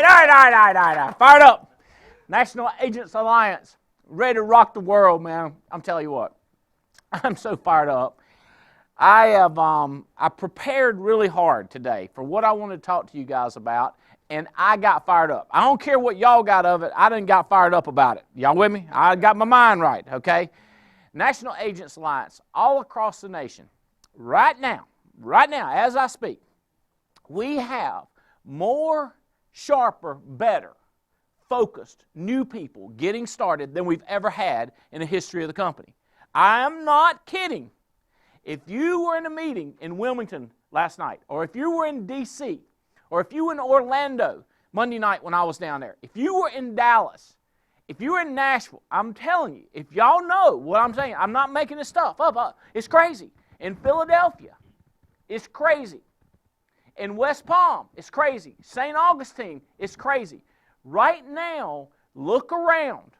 right. Fired up. National Agents Alliance. Ready to rock the world, man. I'm telling you what. I'm so fired up. I prepared really hard today for what I want to talk to you guys about, and I got fired up. I don't care what y'all got of it. I done got fired up about it. Y'all with me? I got my mind right, okay? National Agents Alliance, all across the nation, right now, as I speak, we have more, sharper, better, focused, new people getting started than we've ever had in the history of the company. I am not kidding. If you were in a meeting in Wilmington last night, or if you were in D.C., or if you were in Orlando Monday night when I was down there, if you were in Dallas, if you were in Nashville, I'm telling you, if y'all know what I'm saying, I'm not making this stuff up. It's crazy. In Philadelphia, it's crazy. In West Palm, it's crazy. St. Augustine, it's crazy. Right now, look around.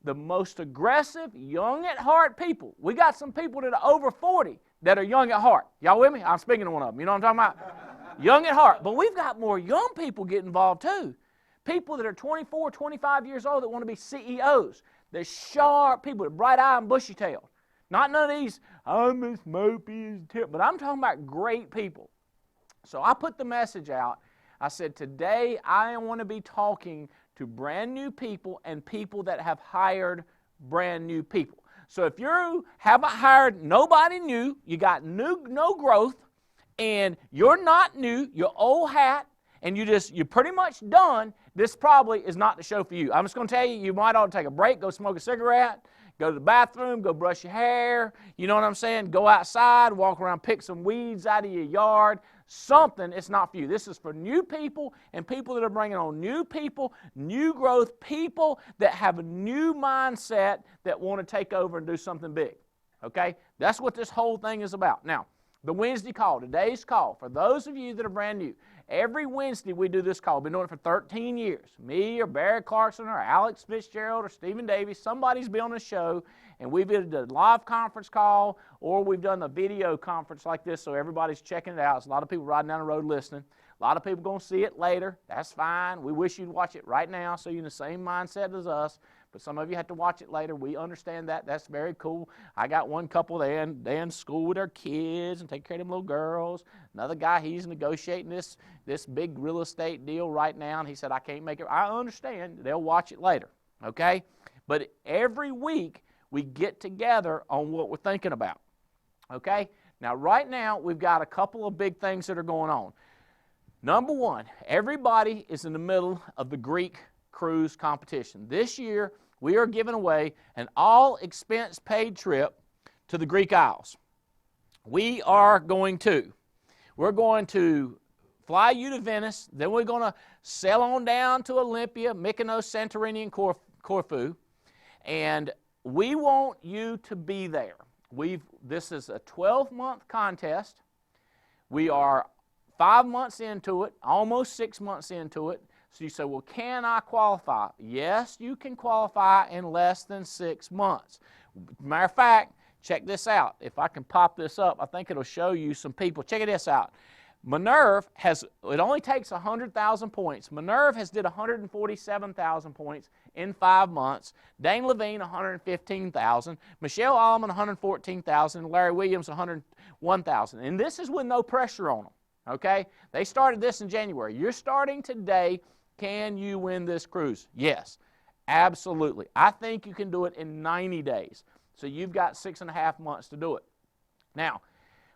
The most aggressive, young at heart people. We got some people that are over 40 that are young at heart. Y'all with me? I'm speaking to one of them. You know what I'm talking about? Young at heart. But we've got more young people get involved too. People that are 24, 25 years old that want to be CEOs. They're sharp people with bright eye and bushy tail. Not none of these, I'm as mopey as terrible. But I'm talking about great people. So I put the message out. I said, today I want to be talking to brand new people and people that have hired brand new people. So if you haven't hired nobody new, you got no growth, and you're not new, you're old hat, and you're pretty much done, this probably is not the show for you. I'm just going to tell you, you might ought to take a break, go smoke a cigarette, go to the bathroom, go brush your hair, you know what I'm saying? Go outside, walk around, pick some weeds out of your yard. Something, it's not for you. This is for new people and people that are bringing on new people, new growth, people that have a new mindset that want to take over and do something big. Okay? That's what this whole thing is about. Now, the Wednesday call, today's call, for those of you that are brand new, every Wednesday we do this call. We've been doing it for 13 years. Me or Barry Clarkson or Alex Fitzgerald or Stephen Davies, somebody's been on the show, and we've either done a live conference call or we've done a video conference like this so everybody's checking it out. There's a lot of people riding down the road listening. A lot of people going to see it later. That's fine. We wish you'd watch it right now so you're in the same mindset as us. But some of you have to watch it later. We understand that. That's very cool. I got one couple there in school with their kids and take care of them little girls. Another guy, he's negotiating this big real estate deal right now, and he said, I can't make it. I understand. They'll watch it later, okay? But every week we get together on what we're thinking about, okay? Now, right now, we've got a couple of big things that are going on. Number one, everybody is in the middle of the Greek cruise competition. This year, we are giving away an all-expense-paid trip to the Greek Isles. We're going to fly you to Venice, then we're going to sail on down to Olympia, Mykonos, Santorini, and Corfu, and we want you to be there. This is a 12-month contest. We are 5 months into it, almost 6 months into it. So you say, well, can I qualify? Yes, you can qualify in less than 6 months. Matter of fact, check this out. If I can pop this up, I think it'll show you some people. Check this out. Minerve it only takes 100,000 points. Minerve has did 147,000 points in 5 months. Dane Levine, 115,000. Michelle Allman, 114,000. Larry Williams, 101,000. And this is with no pressure on them. Okay? They started this in January. You're starting today. Can you win this cruise? Yes, absolutely. I think you can do it in 90 days. So you've got 6.5 months to do it. Now,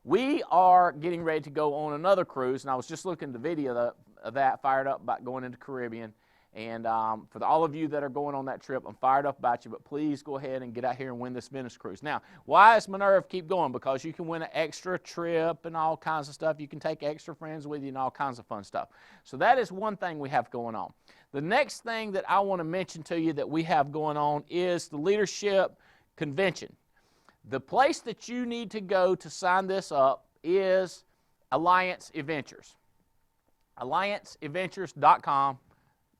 we are getting ready to go on another cruise, and I was just looking at the video of that, fired up about going into the Caribbean. And for all of you that are going on that trip, I'm fired up about you, but please go ahead and get out here and win this Venice cruise. Now, why does Minerve keep going? Because you can win an extra trip and all kinds of stuff. You can take extra friends with you and all kinds of fun stuff. So that is one thing we have going on. The next thing that I want to mention to you that we have going on is the Leadership Convention. The place that you need to go to sign this up is Alliance Adventures. AllianceAdventures.com.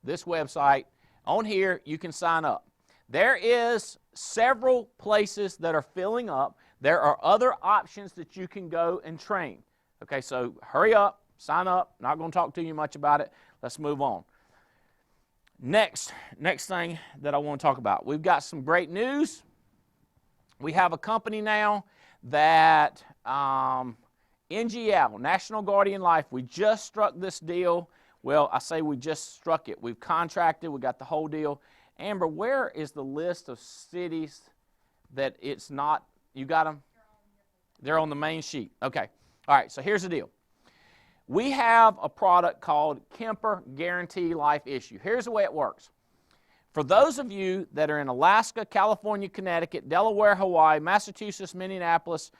This website. On here, you can sign up. There is several places that are filling up. There are other options that you can go and train. Okay, so hurry up, sign up. Not going to talk to you much about it. let's move on. Next thing that I want to talk about. We've got some great news. We have a company now that NGL, National Guardian Life, we just struck this deal. Well, I say we just struck it. We've contracted. We got the whole deal. Amber, where is the list of cities that it's not? You got them? They're on the main sheet. Okay. All right, so here's the deal. We have a product called Kemper Guarantee Life Issue. Here's the way it works. For those of you that are in Alaska, California, Connecticut, Delaware, Hawaii, Massachusetts, Minneapolis,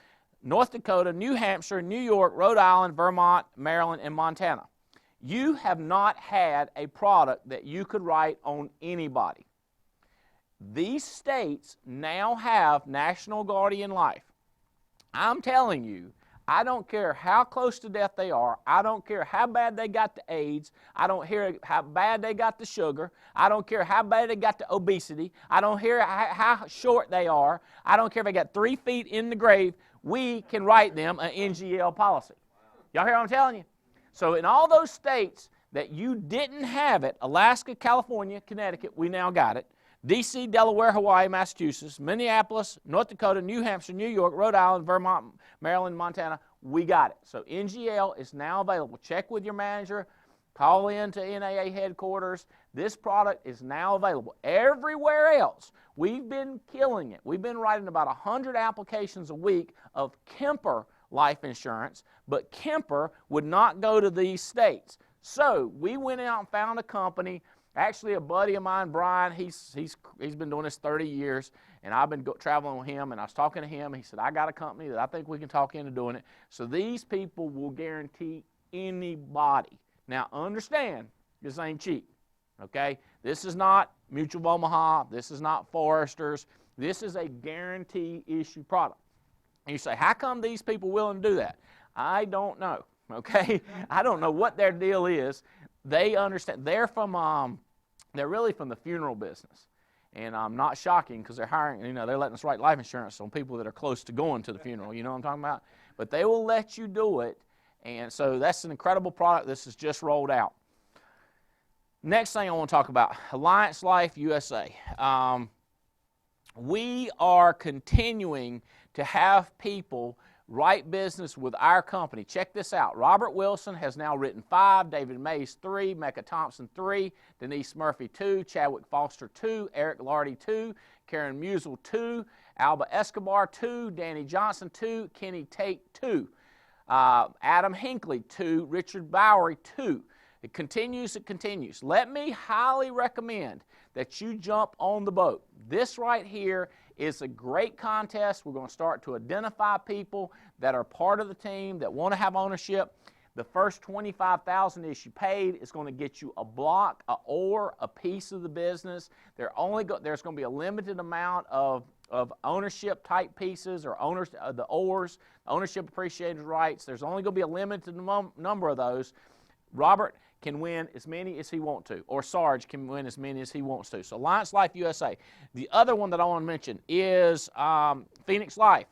North Dakota, New Hampshire, New York, Rhode Island, Vermont, Maryland, and Montana, you have not had a product that you could write on anybody. These states now have National Guardian Life. I'm telling you, I don't care how close to death they are. I don't care how bad they got the AIDS. I don't care how bad they got the sugar. I don't care how bad they got the obesity. I don't care how short they are. I don't care if they got 3 feet in the grave. We can write them an NGL policy. Y'all hear what I'm telling you? So in all those states that you didn't have it, Alaska, California, Connecticut, we now got it. D.C., Delaware, Hawaii, Massachusetts, Minneapolis, North Dakota, New Hampshire, New York, Rhode Island, Vermont, Maryland, Montana, we got it. So NGL is now available. Check with your manager. Call in to NAA headquarters. This product is now available. Everywhere else, we've been killing it. We've been writing about 100 applications a week of Kemper life insurance, but Kemper would not go to these states. So we went out and found a company. Actually, a buddy of mine, Brian, he's been doing this 30 years, and I've been traveling with him, and I was talking to him. He said, I got a company that I think we can talk into doing it. So these people will guarantee anybody. Now, understand, this ain't cheap, okay? This is not Mutual of Omaha. This is not Foresters. This is a guarantee issue product. And you say, how come these people are willing to do that? I don't know, okay? I don't know what their deal is. They understand. They're really from the funeral business, and not shocking because they're hiring. They're letting us write life insurance on people that are close to going to the funeral. You know what I'm talking about? But they will let you do it, and so that's an incredible product. This is just rolled out. Next thing I want to talk about: Alliance Life USA. We are continuing to have people write business with our company. Check this out. Robert Wilson has now written 5, David Mays 3, Mecca Thompson 3, Denise Murphy 2, Chadwick Foster 2, Eric Lardy 2, Karen Musel 2, Alba Escobar 2, Danny Johnson 2, Kenny Tate 2, Adam Hinckley 2, Richard Bowery 2. It continues. Let me highly recommend that you jump on the boat. This right here is a great contest. We're going to start to identify people that are part of the team that want to have ownership. The first $25,000 issue paid is going to get you a block, or a piece of the business. There's going to be a limited amount of ownership type pieces, or the ORs, ownership appreciated rights. There's only going to be a limited number of those. Robert can win as many as he wants to, or Sarge can win as many as he wants to. So Alliance Life USA. The other one that I want to mention is Phoenix Life.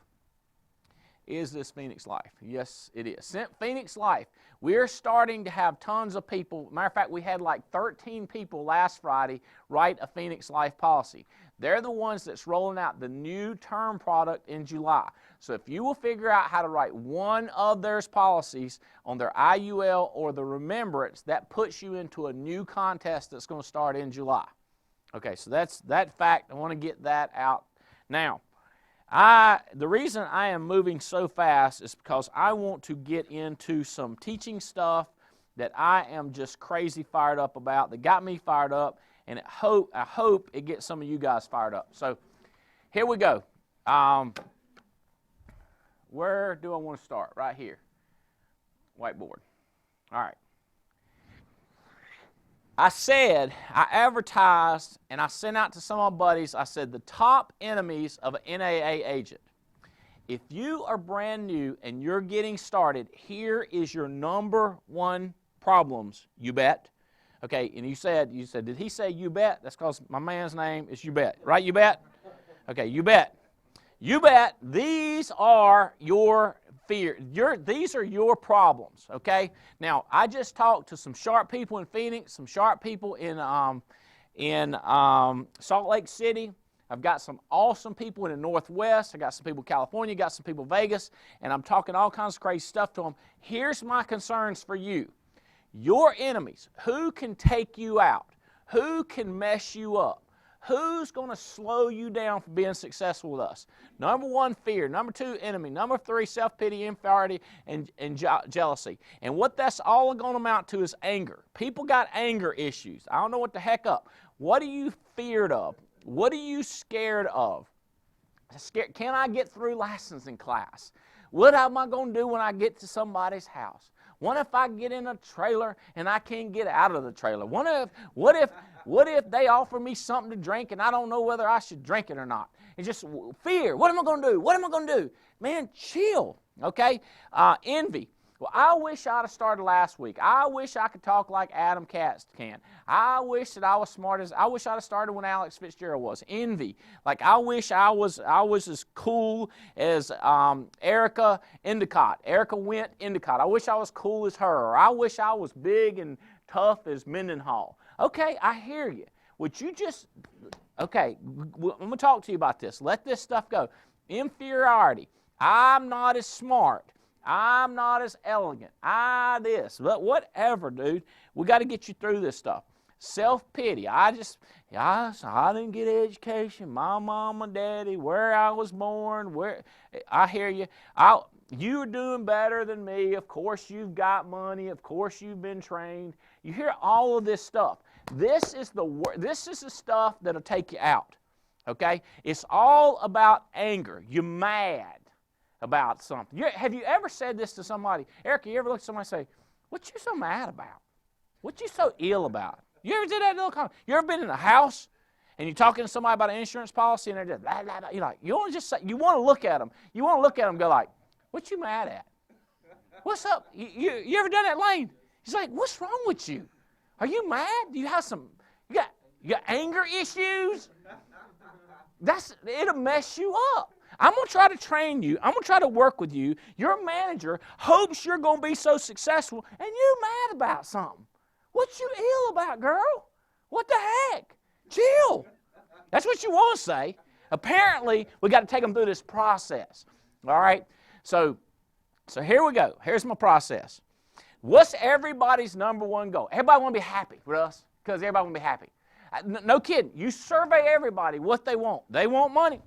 Is this Phoenix Life? Yes, it is. Phoenix Life. We're starting to have tons of people. Matter of fact, we had like 13 people last Friday write a Phoenix Life policy. They're the ones that's rolling out the new term product in July. So if you will figure out how to write one of their policies on their IUL or the Remembrance, that puts you into a new contest that's going to start in July. Okay, so that's that fact. I want to get that out now. The reason I am moving so fast is because I want to get into some teaching stuff that I am just crazy fired up about, that got me fired up, and I hope it gets some of you guys fired up. So here we go. Where do I want to start? Right here. Whiteboard. All right. I advertised, and I sent out to some of my buddies, I said the top enemies of an NAA agent. If you are brand new and you're getting started, here is your number one problems, you bet. Okay, and you said, did he say you bet? That's because my man's name is You Bet. Right, You Bet? Okay, You Bet. You bet these are your fear. These are your problems, okay? Now, I just talked to some sharp people in Phoenix, some sharp people in Salt Lake City. I've got some awesome people in the Northwest. I got some people in California, got some people in Vegas, and I'm talking all kinds of crazy stuff to them. Here's my concerns for you. Your enemies, who can take you out? Who can mess you up? Who's going to slow you down from being successful with us? Number one, fear. Number two, enemy. Number three, self-pity, inferiority, and jealousy. And what that's all going to amount to is anger. People got anger issues. I don't know what the heck up. What are you feared of? What are you scared of? Can I get through licensing class? What am I going to do when I get to somebody's house? What if I get in a trailer and I can't get out of the trailer? What if they offer me something to drink and I don't know whether I should drink it or not? It's just fear. What am I going to do? What am I going to do? Man, chill, okay? Envy. Well, I wish I'd have started last week. I wish I could talk like Adam Katz can. I wish that I was I wish I'd have started when Alex Fitzgerald was. Envy. Like, I wish I was as cool as Erica Endicott. Erica Went Endicott. I wish I was cool as her. Or I wish I was big and tough as Mendenhall. Okay, I hear you. Okay, I'm going to talk to you about this. Let this stuff go. Inferiority. I'm not as smart. I'm not as elegant. This. But whatever, dude. We got to get you through this stuff. Self-pity. I didn't get education. My mom and daddy, where I was born. I hear you. You're doing better than me. Of course you've got money. Of course you've been trained. You hear all of this stuff. This is the stuff that'll take you out. Okay? It's all about anger. You're mad about something. Have you ever said this to somebody? Erica, you ever look at somebody and say, what you so mad about? What you so ill about? You ever did that little comment? You ever been in a house and you're talking to somebody about an insurance policy and they're just blah, blah, blah. You're like, you want to just say, you want to look at them. You want to look at them and go like, what you mad at? What's up? You ever done that, Lane? He's like, what's wrong with you? Are you mad? Do you have you got anger issues? It'll mess you up. I'm going to try to train you. I'm going to try to work with you. Your manager hopes you're going to be so successful, and you're mad about something. What you ill about, girl? What the heck? Chill. That's what you want to say. Apparently, we got to take them through this process. All right? So here we go. Here's my process. What's everybody's number one goal? Everybody want to be happy with us because everybody want to be happy. No kidding. You survey everybody what they want. They want money.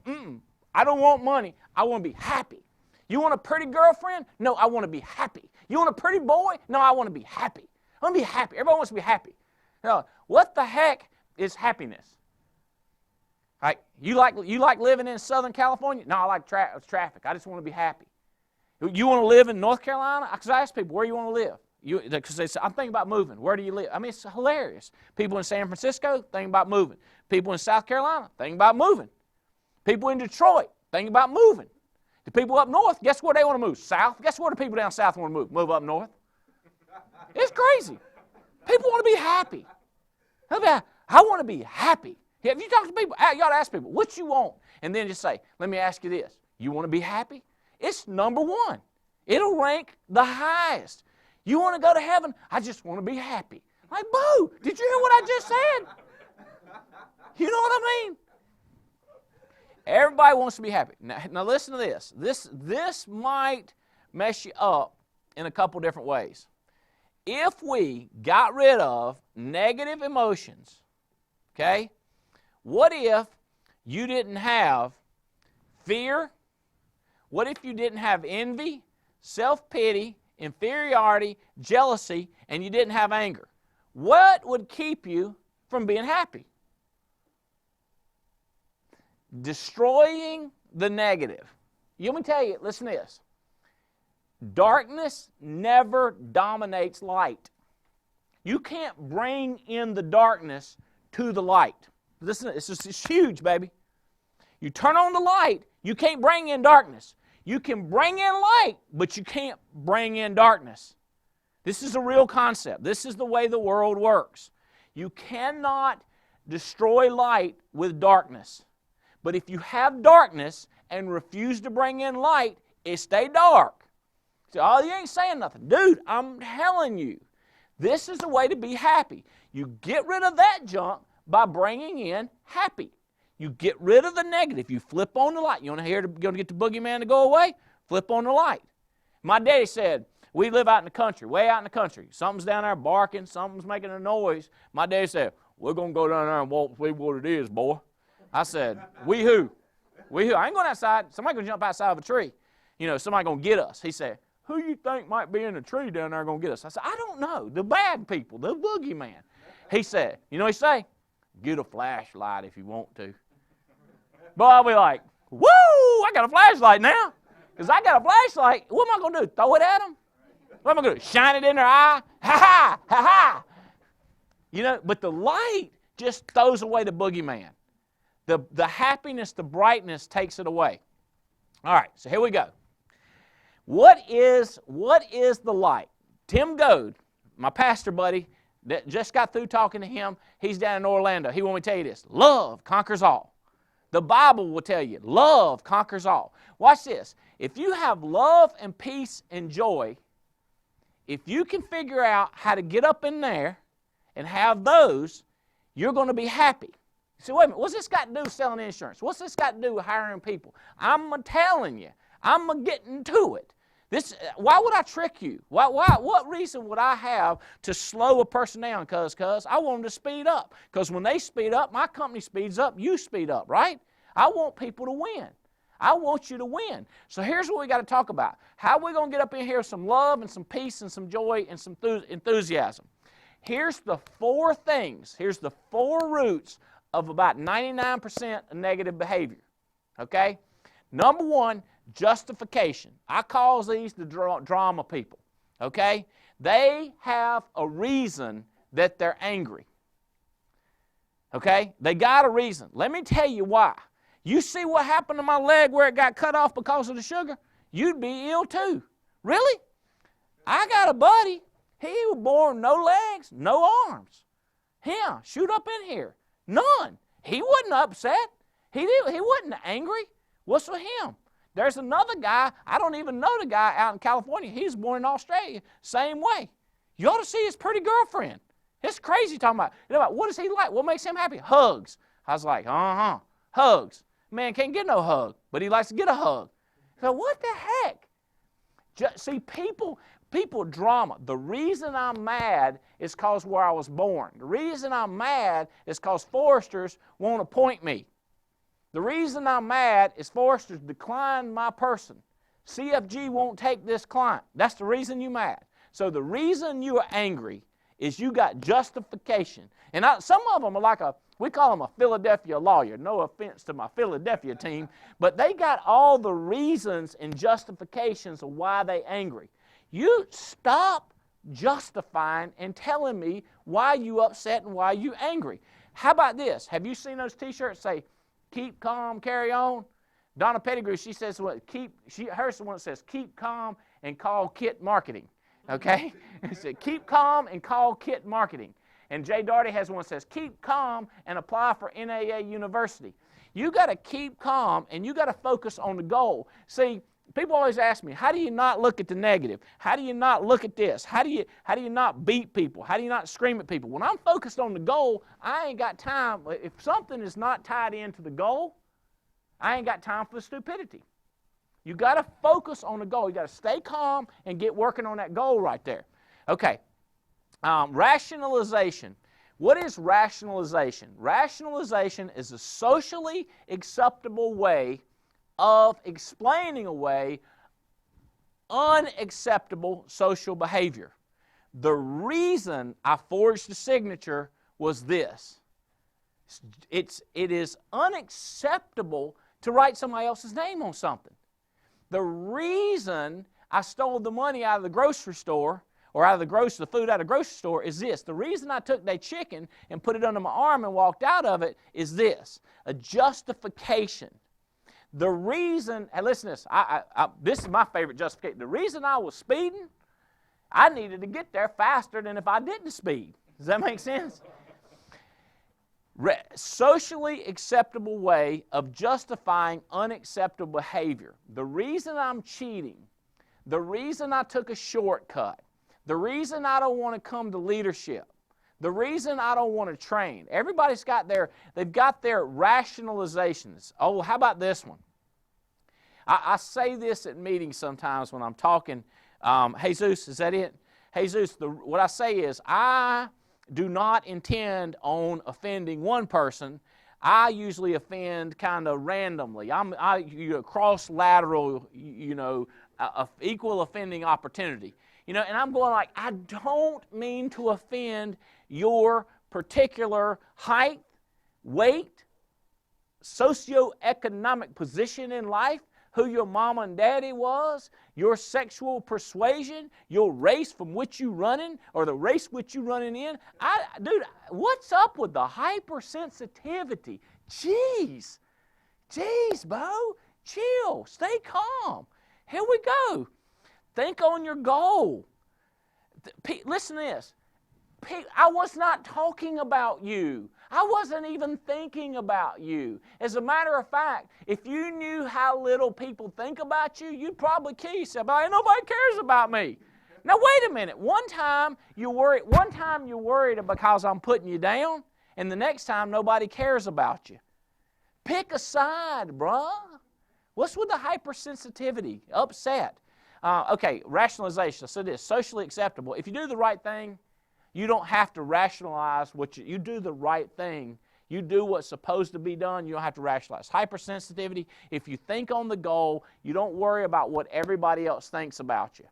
I don't want money. I want to be happy. You want a pretty girlfriend? No, I want to be happy. You want a pretty boy? No, I want to be happy. I want to be happy. Everybody wants to be happy. Now, what the heck is happiness? Right? You like living in Southern California? No, I like traffic. I just want to be happy. You want to live in North Carolina? Because I ask people, where you want to live? Because they say, I'm thinking about moving. Where do you live? I mean, it's hilarious. People in San Francisco, thinking about moving. People in South Carolina, thinking about moving. People in Detroit, thinking about moving. The people up north, guess where they want to move? South. Guess where the people down south want to move? Move up north. It's crazy. People want to be happy. I want to be happy. If you talk to people, you ought to ask people, what you want? And then just say, let me ask you this. You want to be happy? It's number one. It'll rank the highest. You want to go to heaven? I just want to be happy. Like, boo, did you hear what I just said? You know what I mean? Everybody wants to be happy. Now listen to this. This might mess you up in a couple different ways. If we got rid of negative emotions, okay, what if you didn't have fear? What if you didn't have envy, self-pity, inferiority, jealousy, and you didn't have anger? What would keep you from being happy? Destroying the negative. Let me tell you, listen to this. Darkness never dominates light. You can't bring in the darkness to the light. Listen, it's huge, baby. You turn on the light, you can't bring in darkness. You can bring in light, but you can't bring in darkness. This is a real concept. This is the way the world works. You cannot destroy light with darkness. But if you have darkness and refuse to bring in light, it stay dark. So, oh, you ain't saying nothing. Dude, I'm telling you, this is the way to be happy. You get rid of that junk by bringing in happy. You get rid of the negative. You flip on the light. You want to get the boogeyman to go away? Flip on the light. My daddy said, we live out in the country, way out in the country. Something's down there barking, something's making a noise. My daddy said, we're going to go down there and walk see what it is, boy. I said, we who? We who? I ain't going outside. Somebody going to jump outside of a tree. You know, somebody going to get us. He said, who you think might be in the tree down there going to get us? I said, I don't know. The bad people, the boogeyman. He said, you know what he say? Get a flashlight if you want to. But I'll be like, woo, I got a flashlight now. Because I got a flashlight. What am I going to do? Throw it at them? What am I going to do? Shine it in their eye? Ha ha, ha ha. You know, but the light just throws away the boogeyman. The happiness, the brightness takes it away. All right, so here we go. What is the light? Tim Goad, my pastor buddy, that just got through talking to him. He's down in Orlando. He want me to tell you this. Love conquers all. The Bible will tell you, love conquers all. Watch this. If you have love and peace and joy, if you can figure out how to get up in there and have those, you're going to be happy. You say, wait a minute, what's this got to do with selling insurance? What's this got to do with hiring people? I'm telling you, I'm getting to it. Why would I trick you? What reason would I have to slow a person down? Because I want them to speed up. Because when they speed up, my company speeds up, you speed up, right? I want people to win. I want you to win. So here's what we got to talk about. How are we going to get up in here with some love and some peace and some joy and some enthusiasm? Here's the four things. Here's the four roots of about 99% of negative behavior. Okay? Number one, justification. I call these the drama people. Okay? They have a reason that they're angry. Okay? They got a reason. Let me tell you why. You see what happened to my leg where it got cut off because of the sugar? You'd be ill too. Really? I got a buddy. He was born no legs, no arms. Him, shoot up in here. None. He wasn't upset. He wasn't angry. What's with him? There's another guy, I don't even know the guy out in California. He was born in Australia, same way. You ought to see his pretty girlfriend. It's crazy talking about, what is he like? What makes him happy? Hugs. I was like, hugs. Man can't get no hug, but he likes to get a hug. So what the heck? See, people drama. The reason I'm mad is because where I was born. The reason I'm mad is because foresters won't appoint me. The reason I'm mad is foresters declined my person. CFG won't take this client. That's the reason you're mad. So the reason you are angry is you got justification. And some of them are like we call them a Philadelphia lawyer. No offense to my Philadelphia team, but they got all the reasons and justifications of why they're angry. You stop justifying and telling me why you upset and why you angry. How about this? Have you seen those T-shirts say, keep calm, carry on? Donna Pettigrew, she says, hers the one that says, keep calm and call Kit Marketing. Okay? It said, keep calm and call Kit Marketing. And Jay Darty has one that says, keep calm and apply for NAA University. You got to keep calm and you got to focus on the goal. See, people always ask me, how do you not look at the negative? How do you not look at this? How do you not beat people? How do you not scream at people? When I'm focused on the goal, I ain't got time. If something is not tied into the goal, I ain't got time for stupidity. You got to focus on the goal. You got to stay calm and get working on that goal right there. Okay. Rationalization. What is rationalization? Rationalization is a socially acceptable way of explaining away unacceptable social behavior. The reason I forged the signature was this. It is unacceptable to write somebody else's name on something. The reason I stole the money out of the grocery store or the food out of the grocery store is this. The reason I took that chicken and put it under my arm and walked out of it is this. A justification. The reason, and listen to this, this is my favorite justification. The reason I was speeding, I needed to get there faster than if I didn't speed. Does that make sense? Socially acceptable way of justifying unacceptable behavior. The reason I'm cheating, the reason I took a shortcut, the reason I don't want to come to leadership, the reason I don't want to train. Everybody's got they've got their rationalizations. Oh, how about this one? I say this at meetings sometimes when I'm talking. Jesus, is that it? Jesus, what I say is, I do not intend on offending one person. I usually offend kind of randomly. Cross-lateral, equal offending opportunity. And I'm going like, I don't mean to offend your particular height, weight, socioeconomic position in life, who your mama and daddy was, your sexual persuasion, your race from which you running, or the race which you running in. Dude, what's up with the hypersensitivity? Jeez, Bo, chill, stay calm. Here we go. Think on your goal. Listen to this. I was not talking about you. I wasn't even thinking about you. As a matter of fact, if you knew how little people think about you, you'd probably kill yourself. Ain't nobody cares about me. Now wait a minute. One time you're worried because I'm putting you down, and the next time nobody cares about you. Pick a side, bruh. What's with the hypersensitivity? Upset. Okay, rationalization. So this, socially acceptable. If you do the right thing, you don't have to rationalize what you do the right thing. You do what's supposed to be done. You don't have to rationalize. Hypersensitivity, if you think on the goal, you don't worry about what everybody else thinks about you.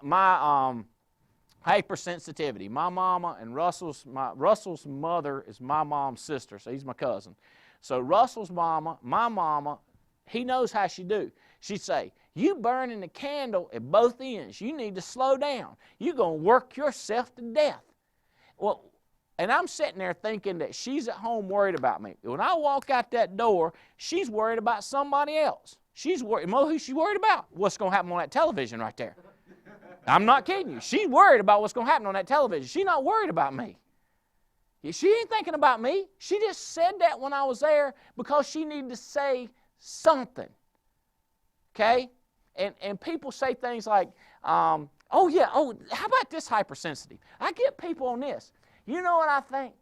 My hypersensitivity, my mama and Russell's mother is my mom's sister, so he's my cousin. So Russell's mama, my mama, he knows how she do. She'd say, you burning the candle at both ends. You need to slow down. You're going to work yourself to death. Well, and I'm sitting there thinking that she's at home worried about me. When I walk out that door, she's worried about somebody else. She's worried. You know who she's worried about? What's going to happen on that television right there. I'm not kidding you. She's worried about what's going to happen on that television. She's not worried about me. She ain't thinking about me. She just said that when I was there because she needed to say something. Okay? And people say things like, how about this hypersensitive? I get people on this. You know what I think?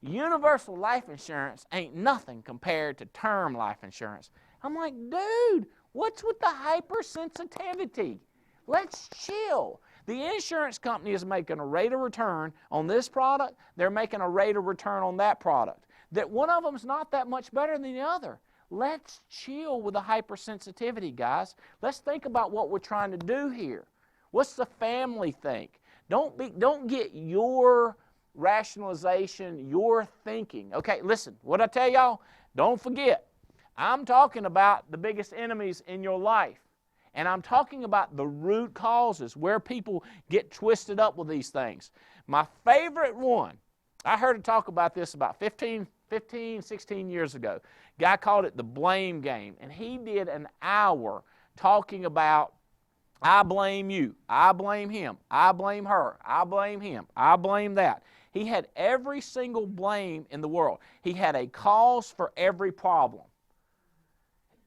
Universal life insurance ain't nothing compared to term life insurance. I'm like, dude, what's with the hypersensitivity? Let's chill. The insurance company is making a rate of return on this product. They're making a rate of return on that product. That one of them's not that much better than the other. Let's chill with the hypersensitivity, guys. Let's think about what we're trying to do here. What's the family think? Don't get your rationalization, your thinking. Okay, listen, what I tell y'all, don't forget, I'm talking about the biggest enemies in your life. And I'm talking about the root causes, where people get twisted up with these things. My favorite one, I heard her talk about this about 15, 16 years ago. Guy called it the blame game. And he did an hour talking about, I blame you, I blame him, I blame her, I blame him, I blame that. He had every single blame in the world. He had a cause for every problem.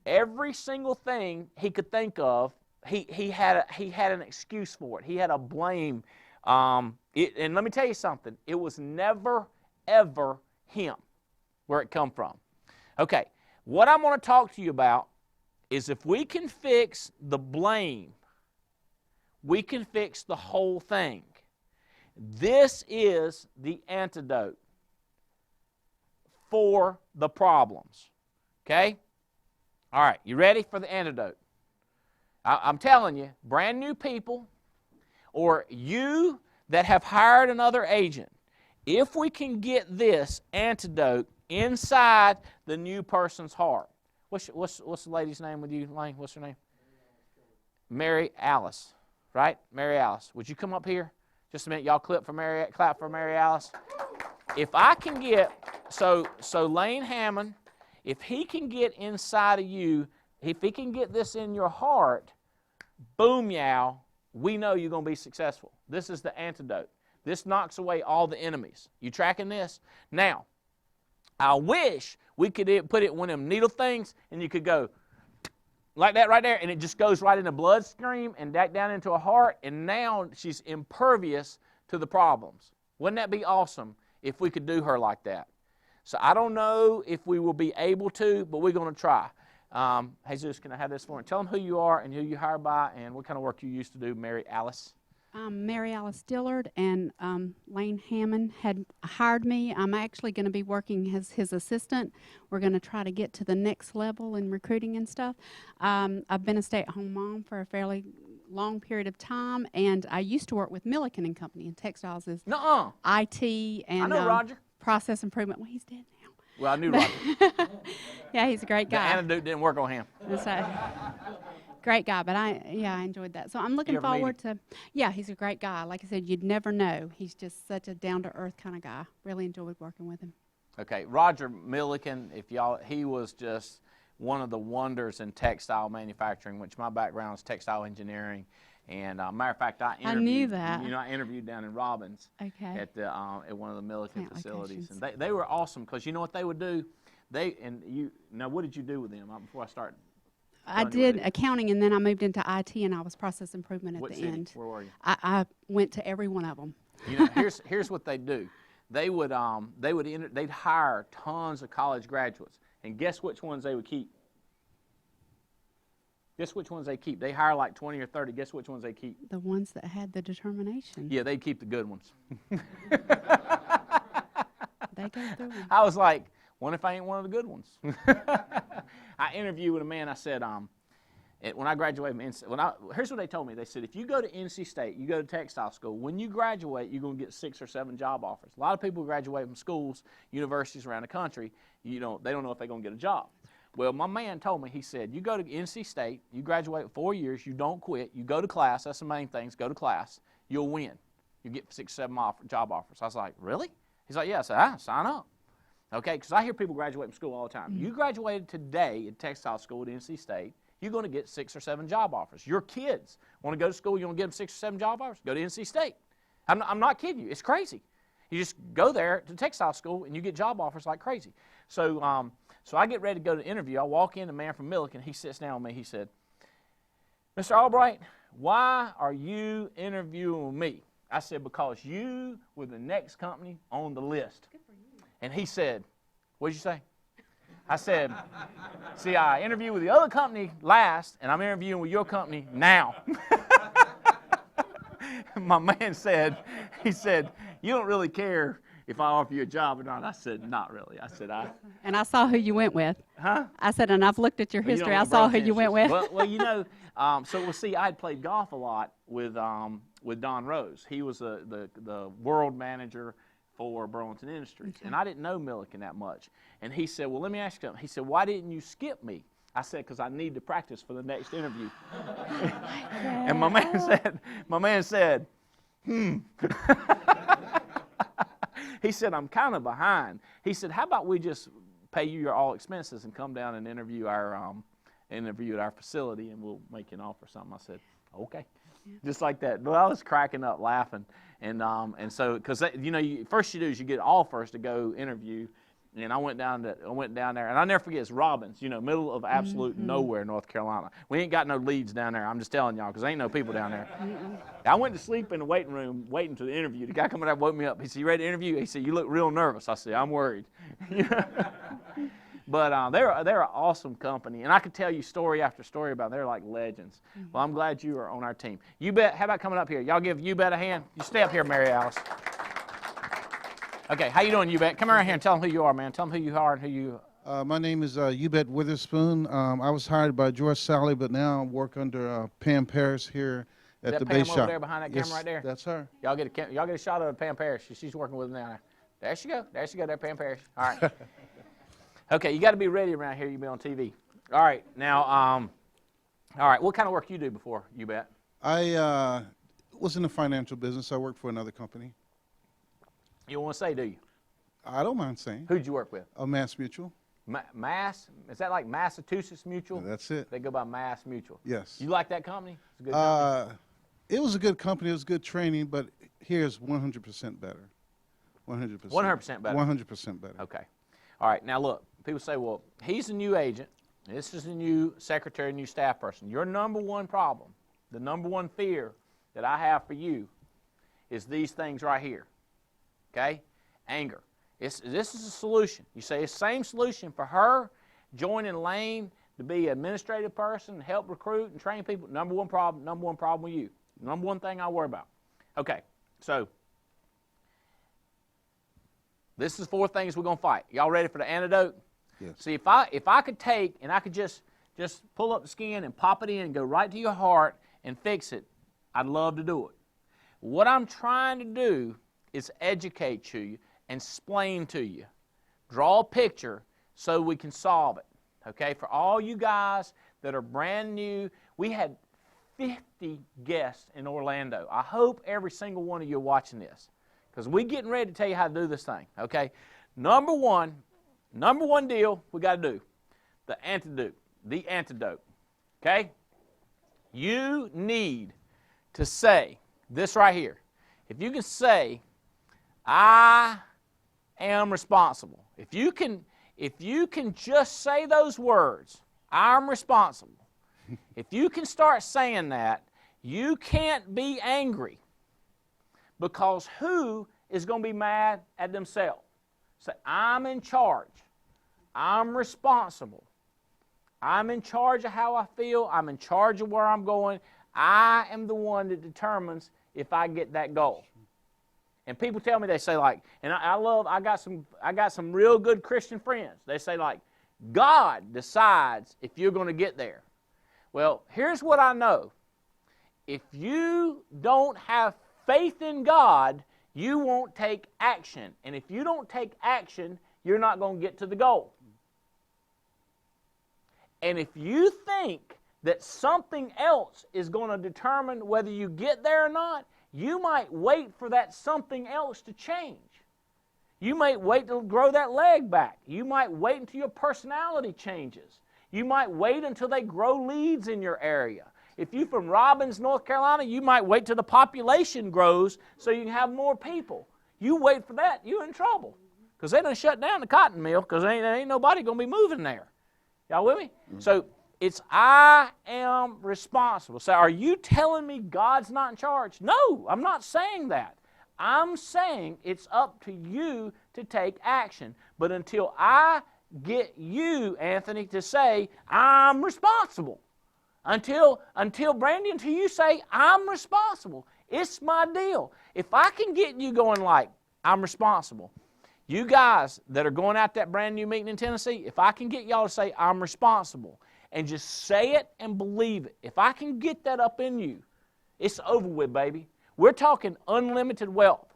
Every single thing he could think of, he had an excuse for it. He had a blame. And let me tell you something. It was never, ever him where it come from. Okay, what I'm going to talk to you about is if we can fix the blame, we can fix the whole thing. This is the antidote for the problems. Okay? All right, you ready for the antidote? I'm telling you, brand new people or you that have hired another agent, if we can get this antidote inside the new person's heart. What's the lady's name with you, Lane? What's her name? Mary Alice, right? Mary Alice. Would you come up here? Just a minute. Y'all clap for Mary Alice. If I can get, so Lane Hammond, if he can get inside of you, if he can get this in your heart, boom, yow, we know you're going to be successful. This is the antidote. This knocks away all the enemies. You tracking this? Now, I wish we could put it in one of them needle things, and you could go like that right there, and it just goes right in the bloodstream and back down into her heart, and now she's impervious to the problems. Wouldn't that be awesome if we could do her like that? So I don't know if we will be able to, but we're going to try. Jesus, can I have this for me? Tell them who you are and who you hired by and what kind of work you used to do, Mary Alice. Mary Alice Dillard, and Lane Hammond had hired me. I'm actually going to be working as his assistant. We're going to try to get to the next level in recruiting and stuff. I've been a stay-at-home mom for a fairly long period of time, and I used to work with Milliken and Company in textiles as IT and I know Roger. Process improvement. Well, he's dead now. Well, I knew Roger. Yeah, he's a great guy. The antidote didn't work on him. So, great guy, but I enjoyed that. So I'm looking forward to, he's a great guy. Like I said, you'd never know. He's just such a down-to-earth kind of guy. Really enjoyed working with him. Okay, Roger Milliken, he was just one of the wonders in textile manufacturing, which my background is textile engineering. And matter of fact, I knew that. I interviewed down in Robbins at one of the Milliken facilities, and they were awesome because you know what they would do. Now what did you do with them before I start? I did accounting, and then I moved into IT, and I was process improvement at what the city? end. Where were you? I went to every one of them. You know, here's what they do. They'd hire tons of college graduates, and guess which ones they would keep? Guess which ones they keep? They hire like 20 or 30. Guess which ones they keep? The ones that had the determination. Yeah, they'd keep the good ones. They go through them. I was like, what if I ain't one of the good ones? I interviewed with a man. I said, when I graduated from NC, here's what they told me. They said, if you go to NC State, you go to textile school, when you graduate, you're going to get 6 or 7 job offers. A lot of people graduate from schools, universities around the country, they don't know if they're going to get a job. Well, my man told me, he said, you go to NC State, you graduate 4 years, you don't quit, you go to class, that's the main thing, go to class, you'll win. You get 6 or 7 job offers. I was like, really? He's like, yeah. I said, sign up. Okay, because I hear people graduate from school all the time. You graduated today at textile school at NC State, you're going to get 6 or 7 job offers. Your kids want to go to school, you want to get them 6 or 7 job offers? Go to NC State. I'm not kidding you. It's crazy. You just go there to textile school, and you get job offers like crazy. So, so I get ready to go to the interview. I walk in, the man from Milliken, he sits down with me. He said, Mr. Albright, why are you interviewing me? I said, because you were the next company on the list. Good for you. And he said, what did you say? I said, see, I interviewed with the other company last, and I'm interviewing with your company now. My man said, he said, you don't really care if I offer you a job or not. I said, not really. I said, And I saw who you went with. Huh? I said, and I've looked at your history. I saw who you went with. Well, see, I had played golf a lot with Don Rose. He was the world manager for Burlington Industries. Okay. And I didn't know Milliken that much. And he said, well, let me ask you something. He said, why didn't you skip me? I said, because I need to practice for the next interview. And my man said, He said, I'm kind of behind. He said, how about we just pay you your all expenses and come down and interview at our facility, and we'll make you an offer or something. I said, okay. Yeah. Just like that. But I was cracking up laughing. And so, because, first you do is you get offers to go interview. And I went down there, and I'll never forget, it's Robbins, middle of absolute nowhere, North Carolina. We ain't got no leads down there. I'm just telling y'all, because there ain't no people down there. I went to sleep in the waiting room waiting to the interview. The guy coming there woke me up. He said, you ready to interview? He said, you look real nervous. I said, I'm worried. But they're an awesome company, and I could tell you story after story about them. They're like legends. Well, I'm glad you are on our team. You Bet, how about coming up here? Y'all give You Bet a hand. You stay up here, Mary Alice. Okay, how you doing, You Bet? Come around here and tell them who you are, man. Tell them who you are and who you... My name is You Bet Witherspoon. I was hired by George Sally, but now I work under Pam Parrish here at the Pam base shop. Over there behind that camera right there? That's her. Y'all get a shot of Pam Parrish. She's working with them now. There she go. There she go. There, Pam Parrish. All right. Okay, you got to be ready around here. You'll be on TV. All right. Now, all right. What kind of work you do before, You Bet? I was in the financial business. I worked for another company. You don't want to say, do you? I don't mind saying. Who'd you work with? Mass Mutual. Mass? Is that like Massachusetts Mutual? Yeah, that's it. They go by Mass Mutual. Yes. You like that company? It's a good company? It was a good company. It was good training, but here's 100% better. 100%. 100% better? 100% better. Okay. All right, now look, people say, well, he's a new agent. This is a new secretary, new staff person. Your number one problem, the number one fear that I have for you is these things right here, okay? Anger. This is a solution. You say it's the same solution for her joining Lane to be an administrative person, help recruit and train people. Number one problem with you. Number one thing I worry about. Okay, so this is 4 things we're going to fight. Y'all ready for the antidote? Yes. See, if I could take and I could just pull up the skin and pop it in and go right to your heart and fix it, I'd love to do it. What I'm trying to do is educate you and explain to you. Draw a picture so we can solve it. Okay, for all you guys that are brand new, we had 50 guests in Orlando. I hope every single one of you are watching this because we're getting ready to tell you how to do this thing. Okay, number one deal we got to do, the antidote. Okay, you need to say this right here. If you can say, I am responsible. If you can just say those words, I'm responsible. If you can start saying that, you can't be angry because who is going to be mad at themselves? Say, I'm in charge. I'm responsible. I'm in charge of how I feel. I'm in charge of where I'm going. I am the one that determines if I get that goal. And people tell me, they say like, and I got some real good Christian friends. They say like, God decides if you're going to get there. Well, here's what I know. If you don't have faith in God, you won't take action. And if you don't take action, you're not going to get to the goal. And if you think that something else is going to determine whether you get there or not, you might wait for that something else to change. You might wait to grow that leg back. You might wait until your personality changes. You might wait until they grow leads in your area. If you're from Robbins, North Carolina, you might wait till the population grows so you can have more people. You wait for that, you're in trouble. Because they done shut down the cotton mill because there ain't nobody going to be moving there. Y'all with me? Mm-hmm. So it's I am responsible. So are you telling me God's not in charge? No, I'm not saying that. I'm saying it's up to you to take action. But until I get you, Anthony, to say, I'm responsible. Until Brandy, until you say, I'm responsible. It's my deal. If I can get you going like, I'm responsible. You guys that are going out that brand new meeting in Tennessee, if I can get y'all to say, I'm responsible, and just say it and believe it, if I can get that up in you, it's over with, baby. We're talking unlimited wealth.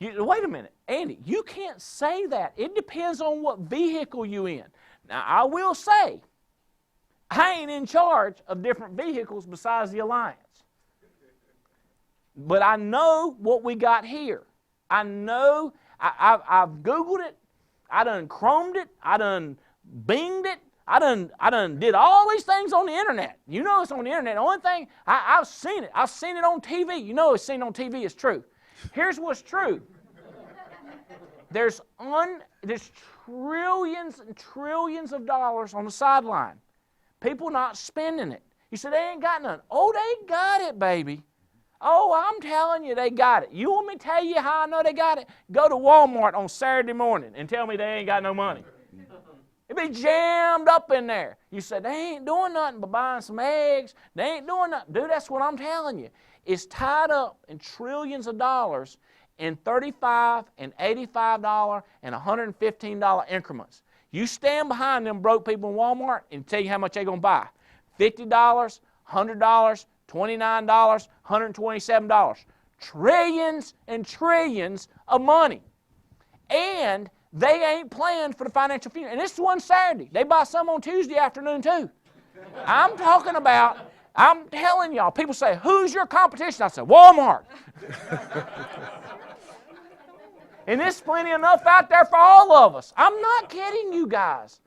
Wait a minute, Andy, you can't say that. It depends on what vehicle you're in. Now, I will say, I ain't in charge of different vehicles besides the Alliance. But I know what we got here. I know, I've Googled it, I done Chromed it, I done Binged it, I done did all these things on the internet. You know it's on the internet. The only thing, I've seen it. I've seen it on TV. You know it's seen on TV is true. Here's what's true. There's trillions and trillions of dollars on the sideline. People not spending it. You say they ain't got none. Oh, they got it, baby. Oh, I'm telling you, they got it. You want me to tell you how I know they got it? Go to Walmart on Saturday morning and tell me they ain't got no money. It be jammed up in there. You say, they ain't doing nothing but buying some eggs. They ain't doing nothing. Dude, that's what I'm telling you. It's tied up in trillions of dollars in $35 and $85 and $115 increments. You stand behind them broke people in Walmart and tell you how much they're going to buy. $50, $100, $29, $127. Trillions and trillions of money. And they ain't planned for the financial future. And this is one Saturday. They buy some on Tuesday afternoon too. I'm talking about, I'm telling y'all, people say, who's your competition? I say, Walmart. And there's plenty enough out there for all of us. I'm not kidding you guys.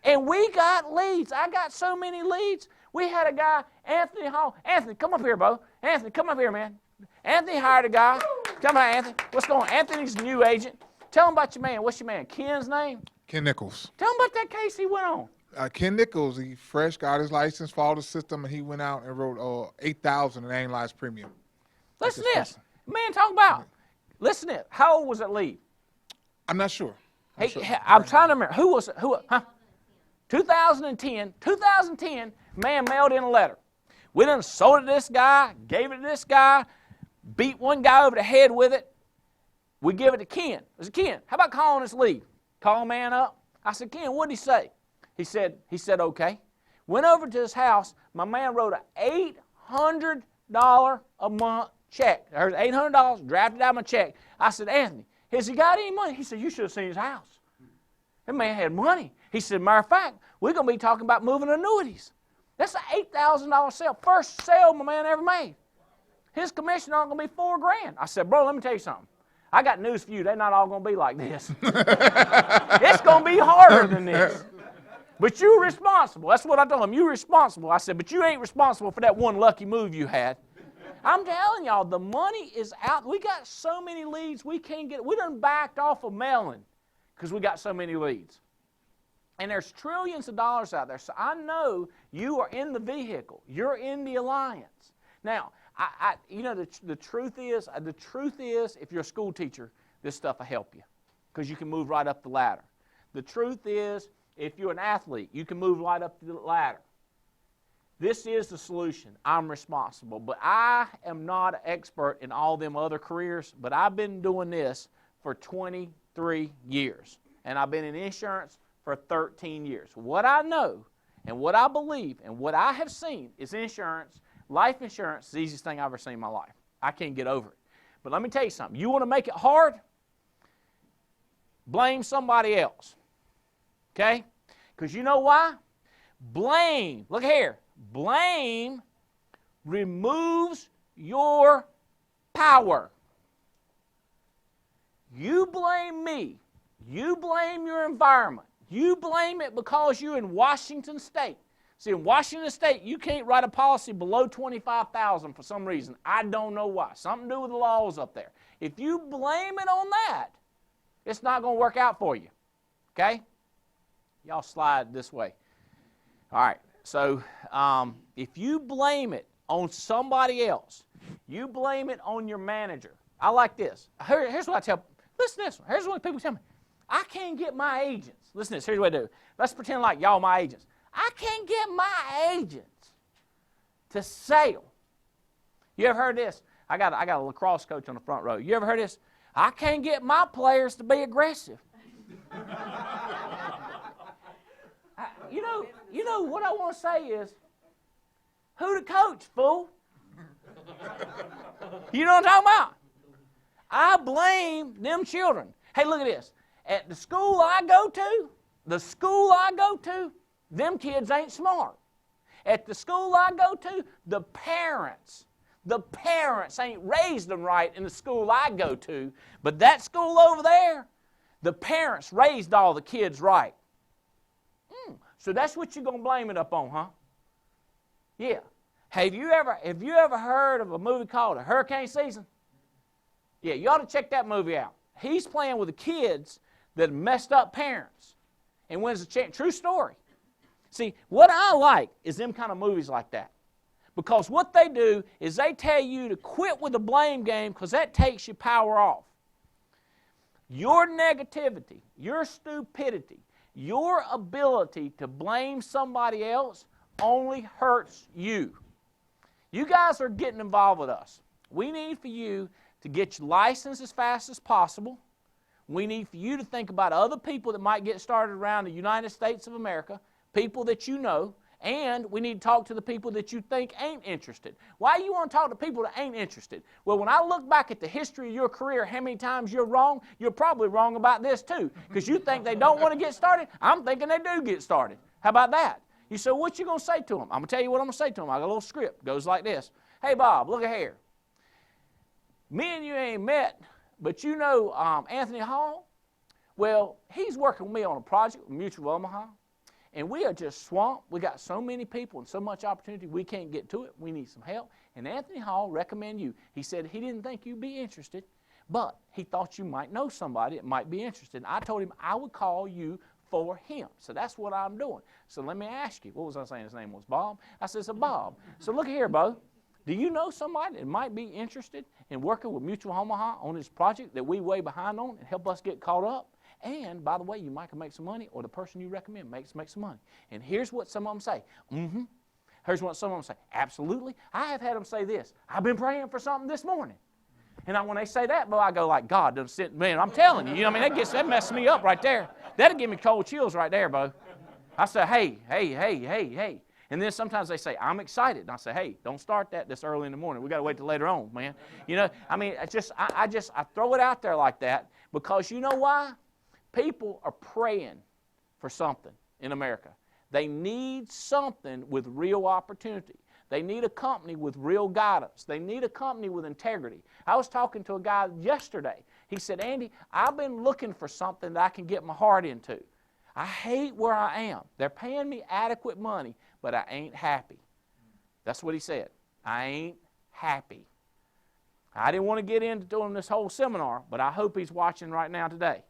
And we got leads. I got so many leads. We had a guy, Anthony Hall. Anthony, come up here, Bo. Anthony, come up here, man. Anthony hired a guy. Come on, Anthony. What's going on? Anthony's a new agent. Tell him about your man. What's your man? Ken's name? Ken Nichols. Tell him about that case he went on. Ken Nichols, he fresh got his license, followed the system, and he went out and wrote $8,000 in annualized premium. Listen to this. Man, talk about. Listen to it. How old was that lead? I'm not sure. I'm trying to remember. Who was it? 2010. 2010, man mailed in a letter. We done sold it to this guy, gave it to this guy, beat one guy over the head with it. We give it to Ken. I said, Ken, how about calling this lead? Call a man up. I said, Ken, what'd he say? He said, okay. Went over to his house. My man wrote an $800 a month check. There's $800, drafted out my check. I said, Anthony, has he got any money? He said, you should have seen his house. That man had money. He said, matter of fact, we're going to be talking about moving annuities. That's an $8,000 sale. First sale my man ever made. His commission aren't going to be $4,000. I said, bro, let me tell you something. I got news for you. They're not all going to be like this. It's going to be harder than this. But you're responsible. That's what I told him. You're responsible. I said, but you ain't responsible for that one lucky move you had. I'm telling y'all, the money is out. We got so many leads we can't get. We done backed off of mailing because we got so many leads. And there's trillions of dollars out there. So I know you are in the vehicle. You're in the alliance. Now, you know, the truth is, if you're a school teacher, this stuff will help you because you can move right up the ladder. The truth is, if you're an athlete, you can move right up the ladder. This is the solution. I'm responsible. But I am not an expert in all them other careers, but I've been doing this for 23 years. And I've been in insurance for 13 years. What I know and what I believe and what I have seen is insurance. Life insurance is the easiest thing I've ever seen in my life. I can't get over it. But let me tell you something. You want to make it hard? Blame somebody else. Okay? Because you know why? Blame. Look here. Blame removes your power. You blame me. You blame your environment. You blame it because you're in Washington State. See, in Washington State, you can't write a policy below $25,000 for some reason. I don't know why. Something to do with the laws up there. If you blame it on that, it's not going to work out for you. Okay? Y'all slide this way. All right. So if you blame it on somebody else, you blame it on your manager. I like this. Here's what I tell. Listen to this one. Here's what people tell me. I can't get my agents. Listen to this. Here's what I do. Let's pretend like y'all my agents. I can't get my agents to sell. You ever heard this? I got a lacrosse coach on the front row. You ever heard this? I can't get my players to be aggressive. You know what I want to say is, who the coach, fool? You know what I'm talking about? I blame them children. Hey, look at this. At the school I go to, them kids ain't smart. At the school I go to, the parents ain't raised them right in the school I go to, but that school over there, the parents raised all the kids right. So that's what you're going to blame it up on, huh? Yeah. Have you ever heard of a movie called A Hurricane Season? Yeah, you ought to check that movie out. He's playing with the kids that messed up parents and wins the chance. True story. See, what I like is them kind of movies like that. Because what they do is they tell you to quit with the blame game because that takes your power off. Your negativity, your stupidity, your ability to blame somebody else only hurts you. You guys are getting involved with us. We need for you to get your license as fast as possible. We need for you to think about other people that might get started around the United States of America, people that you know, and we need to talk to the people that you think ain't interested. Why do you want to talk to people that ain't interested? Well, when I look back at the history of your career, how many times you're wrong, you're probably wrong about this too. Because you think they don't want to get started. I'm thinking they do get started. How about that? You say, what you going to say to them? I'm going to tell you what I'm going to say to them. I got a little script. It goes like this. Hey, Bob, look at here. Me and you ain't met, but you know Anthony Hall? Well, he's working with me on a project with Mutual Omaha. And we are just swamped. We got so many people and so much opportunity, we can't get to it. We need some help. And Anthony Hall recommended you. He said he didn't think you'd be interested, but he thought you might know somebody that might be interested. And I told him I would call you for him. So that's what I'm doing. So let me ask you, what was I saying his name was? Bob? I said, so Bob. So look here, Bo. Do you know somebody that might be interested in working with Mutual Omaha on this project that we way behind on and help us get caught up? And, by the way, you might can make some money, or the person you recommend makes some money. And here's what some of them say. Here's what some of them say. Absolutely. I have had them say this. I've been praying for something this morning. And when they say that, I go like, God done sent, man, I'm telling you. I mean, that messes me up right there. That'll give me cold chills right there, Bo. I say, hey. And then sometimes they say, I'm excited. And I say, hey, don't start that this early in the morning. We got to wait till later on, man. I mean, I throw it out there like that because you know why? People are praying for something in America. They need something with real opportunity. They need a company with real guidance. They need a company with integrity. I was talking to a guy yesterday. He said, Andy, I've been looking for something that I can get my heart into. I hate where I am. They're paying me adequate money, but I ain't happy. That's what he said. I ain't happy. I didn't want to get into doing this whole seminar, but I hope he's watching right now today.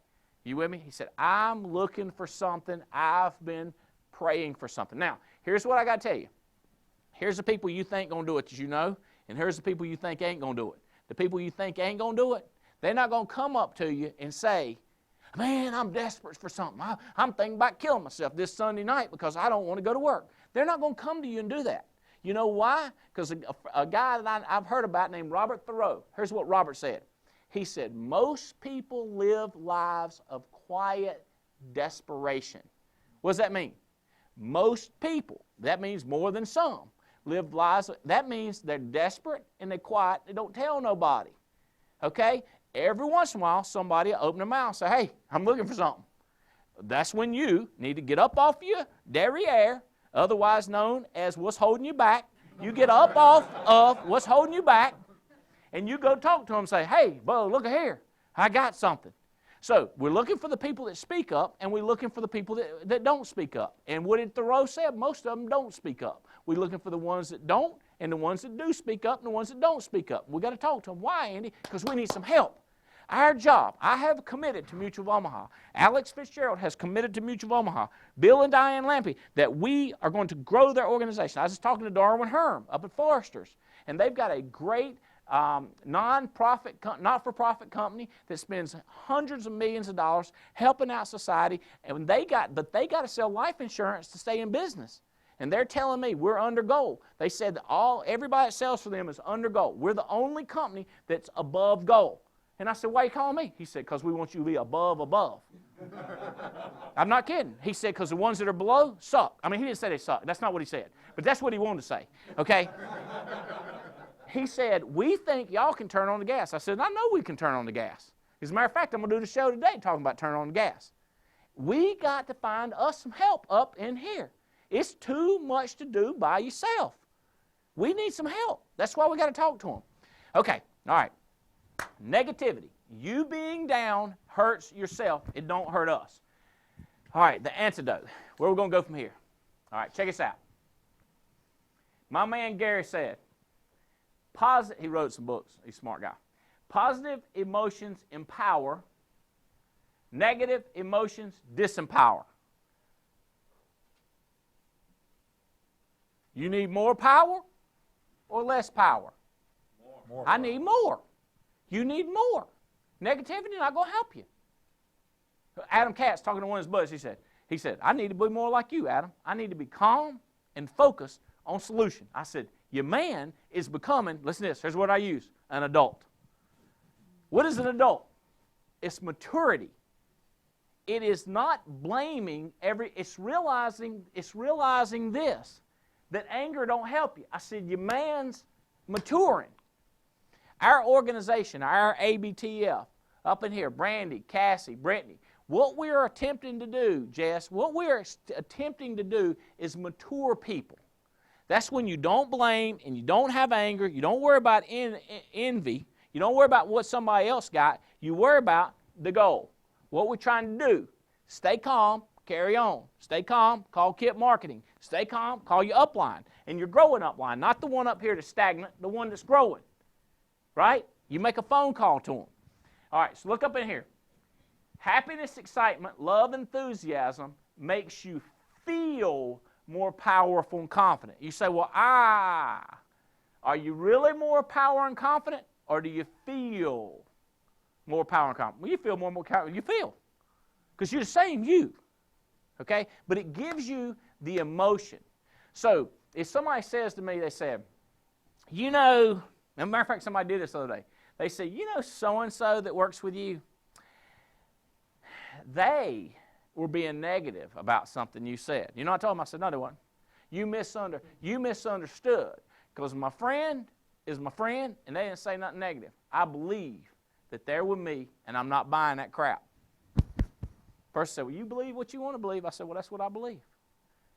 You with me? He said, I'm looking for something. I've been praying for something. Now, here's what I got to tell you. Here's the people you think going to do it, as you know, and here's the people you think ain't going to do it. The people you think ain't going to do it, they're not going to come up to you and say, man, I'm desperate for something. I'm thinking about killing myself this Sunday night because I don't want to go to work. They're not going to come to you and do that. You know why? Because a guy that I've heard about named Robert Thoreau, here's what Robert said. He said, most people live lives of quiet desperation. What does that mean? Most people, that means more than some, live lives, that means they're desperate and they're quiet, they don't tell nobody. Okay? Every once in a while, somebody will open their mouth and say, hey, I'm looking for something. That's when you need to get up off your derriere, otherwise known as what's holding you back. You get up off of what's holding you back, and you go talk to them and say, hey, Bo, look here, I got something. So we're looking for the people that speak up, and we're looking for the people that don't speak up. And what did Thoreau say? Most of them don't speak up. We're looking for the ones that don't, and the ones that do speak up, and the ones that don't speak up. We've got to talk to them. Why, Andy? Because we need some help. Our job, I have committed to Mutual of Omaha. Alex Fitzgerald has committed to Mutual of Omaha. Bill and Diane Lampe, that we are going to grow their organization. I was just talking to Darwin Herm up at Foresters, and they've got a great not-for-profit company that spends hundreds of millions of dollars helping out society, and they got to sell life insurance to stay in business. And they're telling me we're under goal. They said that everybody that sells for them is under goal. We're the only company that's above goal. And I said, why are you calling me? He said, because we want you to be above. I'm not kidding. He said, because the ones that are below suck. I mean, he didn't say they suck. That's not what he said. But that's what he wanted to say, okay? He said, we think y'all can turn on the gas. I said, I know we can turn on the gas. As a matter of fact, I'm going to do the show today talking about turning on the gas. We got to find us some help up in here. It's too much to do by yourself. We need some help. That's why we got to talk to them. Okay, all right. Negativity. You being down hurts yourself. It don't hurt us. All right, the antidote. Where are we going to go from here? All right, check us out. My man Gary said, he wrote some books. He's a smart guy. Positive emotions empower. Negative emotions disempower. You need more power or less power? More. I need more. You need more. Negativity not going to help you. Adam Katz, talking to one of his buddies, he said, I need to be more like you, Adam. I need to be calm and focused on solution. I said, your man is becoming, listen to this, here's what I use, an adult. What is an adult? It's maturity. It is not blaming it's realizing this, that anger don't help you. I said, your man's maturing. Our organization, our ABTF, up in here, Brandy, Cassie, Brittany, what we are attempting to do, Jess, what we are attempting to do is mature people. That's when you don't blame and you don't have anger, you don't worry about envy, you don't worry about what somebody else got, you worry about the goal. What we're trying to do, stay calm, carry on. Stay calm, call Kip Marketing. Stay calm, call your upline. And your growing upline, not the one up here that's stagnant, the one that's growing. Right? You make a phone call to them. All right, so look up in here. Happiness, excitement, love, enthusiasm makes you feel more powerful and confident. You say, well, are you really more power and confident, or do you feel more power and confident? Well, you feel more confident. You feel, because you're the same you, okay? But it gives you the emotion. So if somebody says to me, they said, you know, as a matter of fact, somebody did this the other day. They said, you know so-and-so that works with you? They were being negative about something you said. You know what I told them? I said, no, they weren't. You misunderstood. Because my friend is my friend, and they didn't say nothing negative. I believe that they're with me, and I'm not buying that crap. Person said, well, you believe what you want to believe. I said, well, that's what I believe.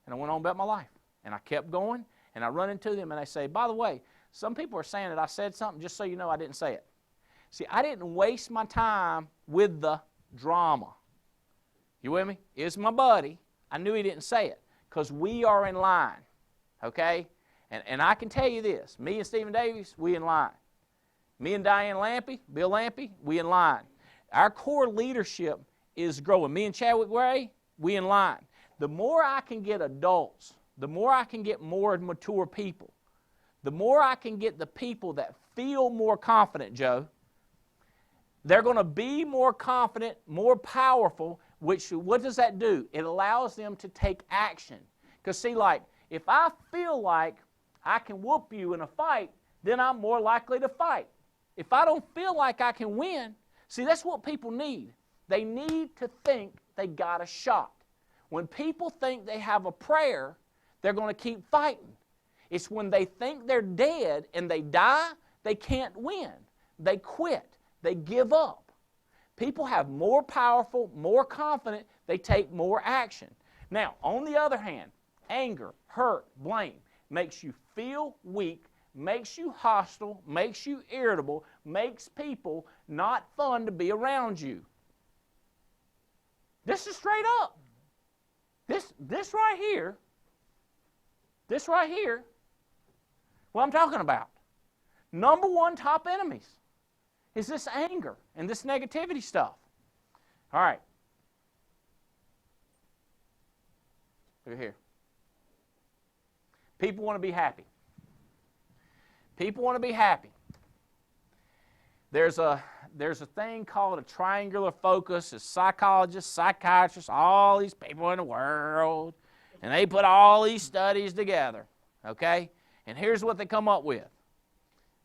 And I went on about my life. And I kept going, and I run into them, and they say, by the way, some people are saying that I said something, just so you know I didn't say it. See, I didn't waste my time with the drama. You with me? It's my buddy. I knew he didn't say it, because we are in line, okay? And I can tell you this, me and Stephen Davies, we in line. Me and Diane Lampy, Bill Lampy, we in line. Our core leadership is growing. Me and Chadwick Gray, we in line. The more I can get adults, the more I can get more mature people, the more I can get the people that feel more confident, Joe, they're going to be more confident, more powerful, which, what does that do? It allows them to take action. Because see, like, if I feel like I can whoop you in a fight, then I'm more likely to fight. If I don't feel like I can win, see, that's what people need. They need to think they got a shot. When people think they have a prayer, they're going to keep fighting. It's when they think they're dead and they die, they can't win. They quit. They give up. People have more powerful, more confident, they take more action. Now, on the other hand, anger, hurt, blame makes you feel weak, makes you hostile, makes you irritable, makes people not fun to be around you. This is straight up. This right here, what I'm talking about. Number one top enemies is this anger and this negativity stuff. All right. Look here. People want to be happy. People want to be happy. There's a thing called a triangular focus. It's psychologists, psychiatrists, all these people in the world, and they put all these studies together, okay? And here's what they come up with.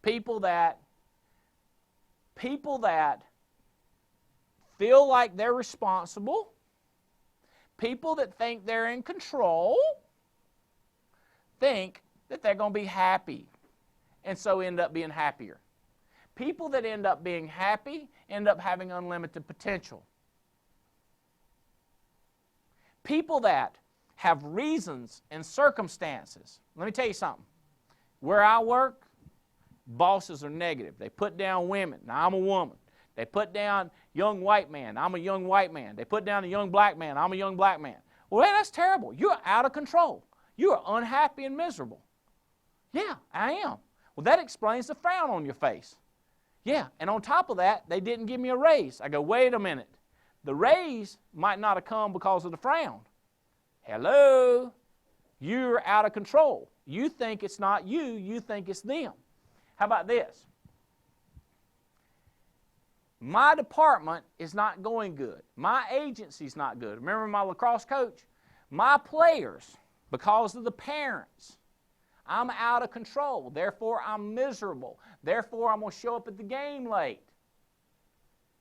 People that feel like they're responsible, people that think they're in control, think that they're going to be happy, and so end up being happier. People that end up being happy end up having unlimited potential. People that have reasons and circumstances. Let me tell you something. Where I work, bosses are negative. They put down women. Now, I'm a woman. They put down young white man. I'm a young white man. They put down a young black man. I'm a young black man. Well, hey, that's terrible. You're out of control. You are unhappy and miserable. Yeah, I am. Well, that explains the frown on your face. Yeah, and on top of that, they didn't give me a raise. I go, wait a minute. The raise might not have come because of the frown. Hello? You're out of control. You think it's not you. You think it's them. How about this? My department is not going good. My agency's not good. Remember my lacrosse coach? My players, because of the parents, I'm out of control. Therefore, I'm miserable. Therefore, I'm going to show up at the game late.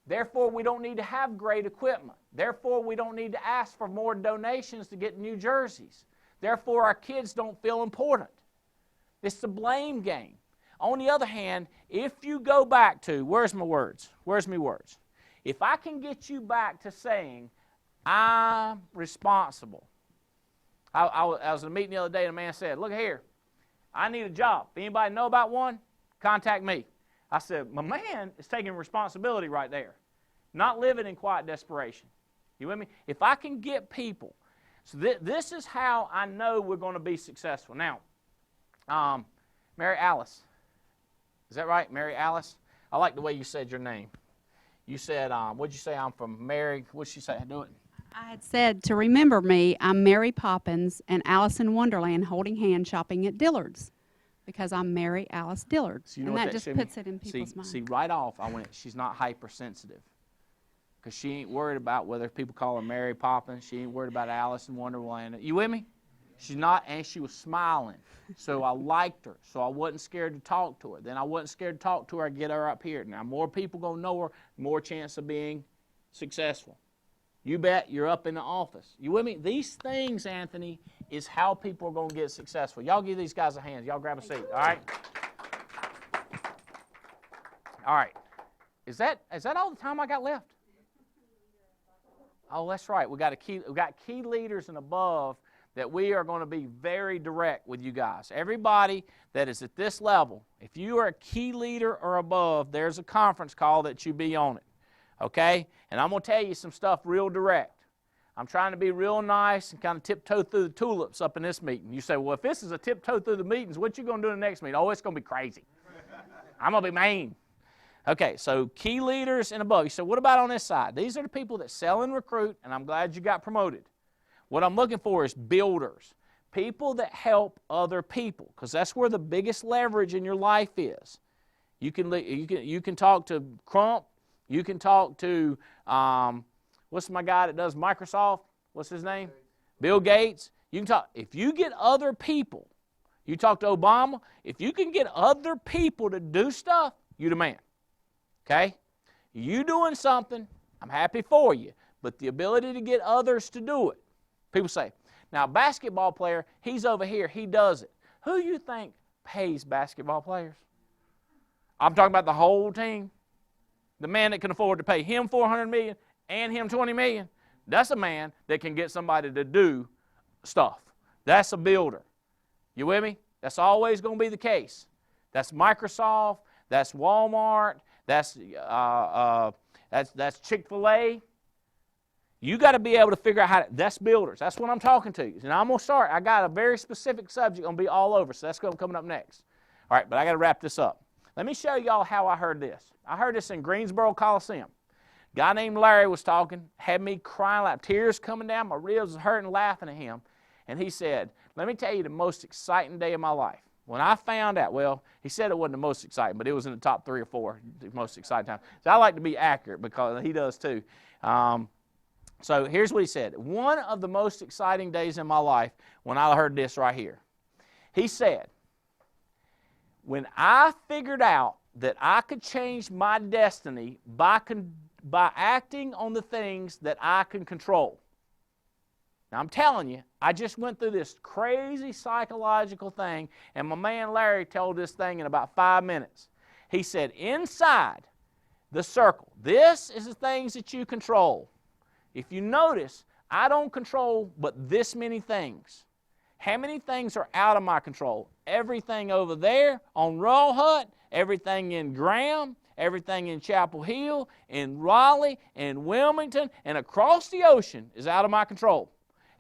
Therefore, we don't need to have great equipment. Therefore, we don't need to ask for more donations to get new jerseys. Therefore, our kids don't feel important. It's the blame game. On the other hand, if you go back to, where's my words? Where's my words? If I can get you back to saying, I'm responsible. I was in a meeting the other day and a man said, look here, I need a job. If anybody know about one, contact me. I said, my man is taking responsibility right there, not living in quiet desperation. You with me? If I can get people, so this is how I know we're going to be successful. Now, Mary Alice, is that right, Mary Alice? I like the way you said your name. You said, what'd you say? I'm from Mary. What'd she say? Do it. I had said to remember me, I'm Mary Poppins and Alice in Wonderland holding hands shopping at Dillard's because I'm Mary Alice Dillard. So you know and what that just showed me? puts it in people's minds. See, right off, I went, she's not hypersensitive. Because she ain't worried about whether people call her Mary Poppins. She ain't worried about Alice in Wonderland. You with me? She's not, and she was smiling. So I liked her. So I wasn't scared to talk to her. Then I wasn't scared to talk to her. I get her up here. Now, more people going to know her, more chance of being successful. You bet you're up in the office. You with me? These things, Anthony, is how people are going to get successful. Y'all give these guys a hand. Y'all grab a seat, all right? All right. Is that all the time I got left? Oh, that's right. We got key leaders and above that we are going to be very direct with you guys. Everybody that is at this level, if you are a key leader or above, there's a conference call that you be on it. Okay? And I'm going to tell you some stuff real direct. I'm trying to be real nice and kind of tiptoe through the tulips up in this meeting. You say, well, if this is a tiptoe through the meetings, what you going to do in the next meeting? Oh, it's going to be crazy. I'm going to be mean. Okay, so key leaders and above. You say, what about on this side? These are the people that sell and recruit, and I'm glad you got promoted. What I'm looking for is builders, people that help other people, because that's where the biggest leverage in your life is. You can talk to Crump. You can talk to, what's my guy that does Microsoft? What's his name? Bill Gates. You can talk. If you get other people, you talk to Obama, if you can get other people to do stuff, you're the man. Okay? You doing something, I'm happy for you. But the ability to get others to do it. People say, now a basketball player, he's over here, he does it. Who you think pays basketball players? I'm talking about the whole team. The man that can afford to pay him $400 million and him $20 million. That's a man that can get somebody to do stuff. That's a builder. You with me? That's always going to be the case. That's Microsoft. That's Walmart. That's Chick-fil-A. You got to be able to figure out how to, that's builders. That's what I'm talking to you. And I'm going to start. I got a very specific subject going to be all over, so that's coming up next. All right, but I got to wrap this up. Let me show y'all how I heard this. I heard this in Greensboro Coliseum. A guy named Larry was talking, had me crying, like tears coming down, my ribs was hurting, laughing at him. And he said, let me tell you the most exciting day of my life. When I found out, well, he said it wasn't the most exciting, but it was in the top 3 or 4, the most exciting time. So I like to be accurate because he does too. So here's what he said. One of the most exciting days in my life when I heard this right here. He said, when I figured out that I could change my destiny by acting on the things that I can control. Now, I'm telling you, I just went through this crazy psychological thing, and my man Larry told this thing in about 5 minutes. He said, inside the circle, this is the things that you control. If you notice, I don't control but this many things. How many things are out of my control? Everything over there on Royal Hut, everything in Graham, everything in Chapel Hill, in Raleigh, in Wilmington, and across the ocean is out of my control.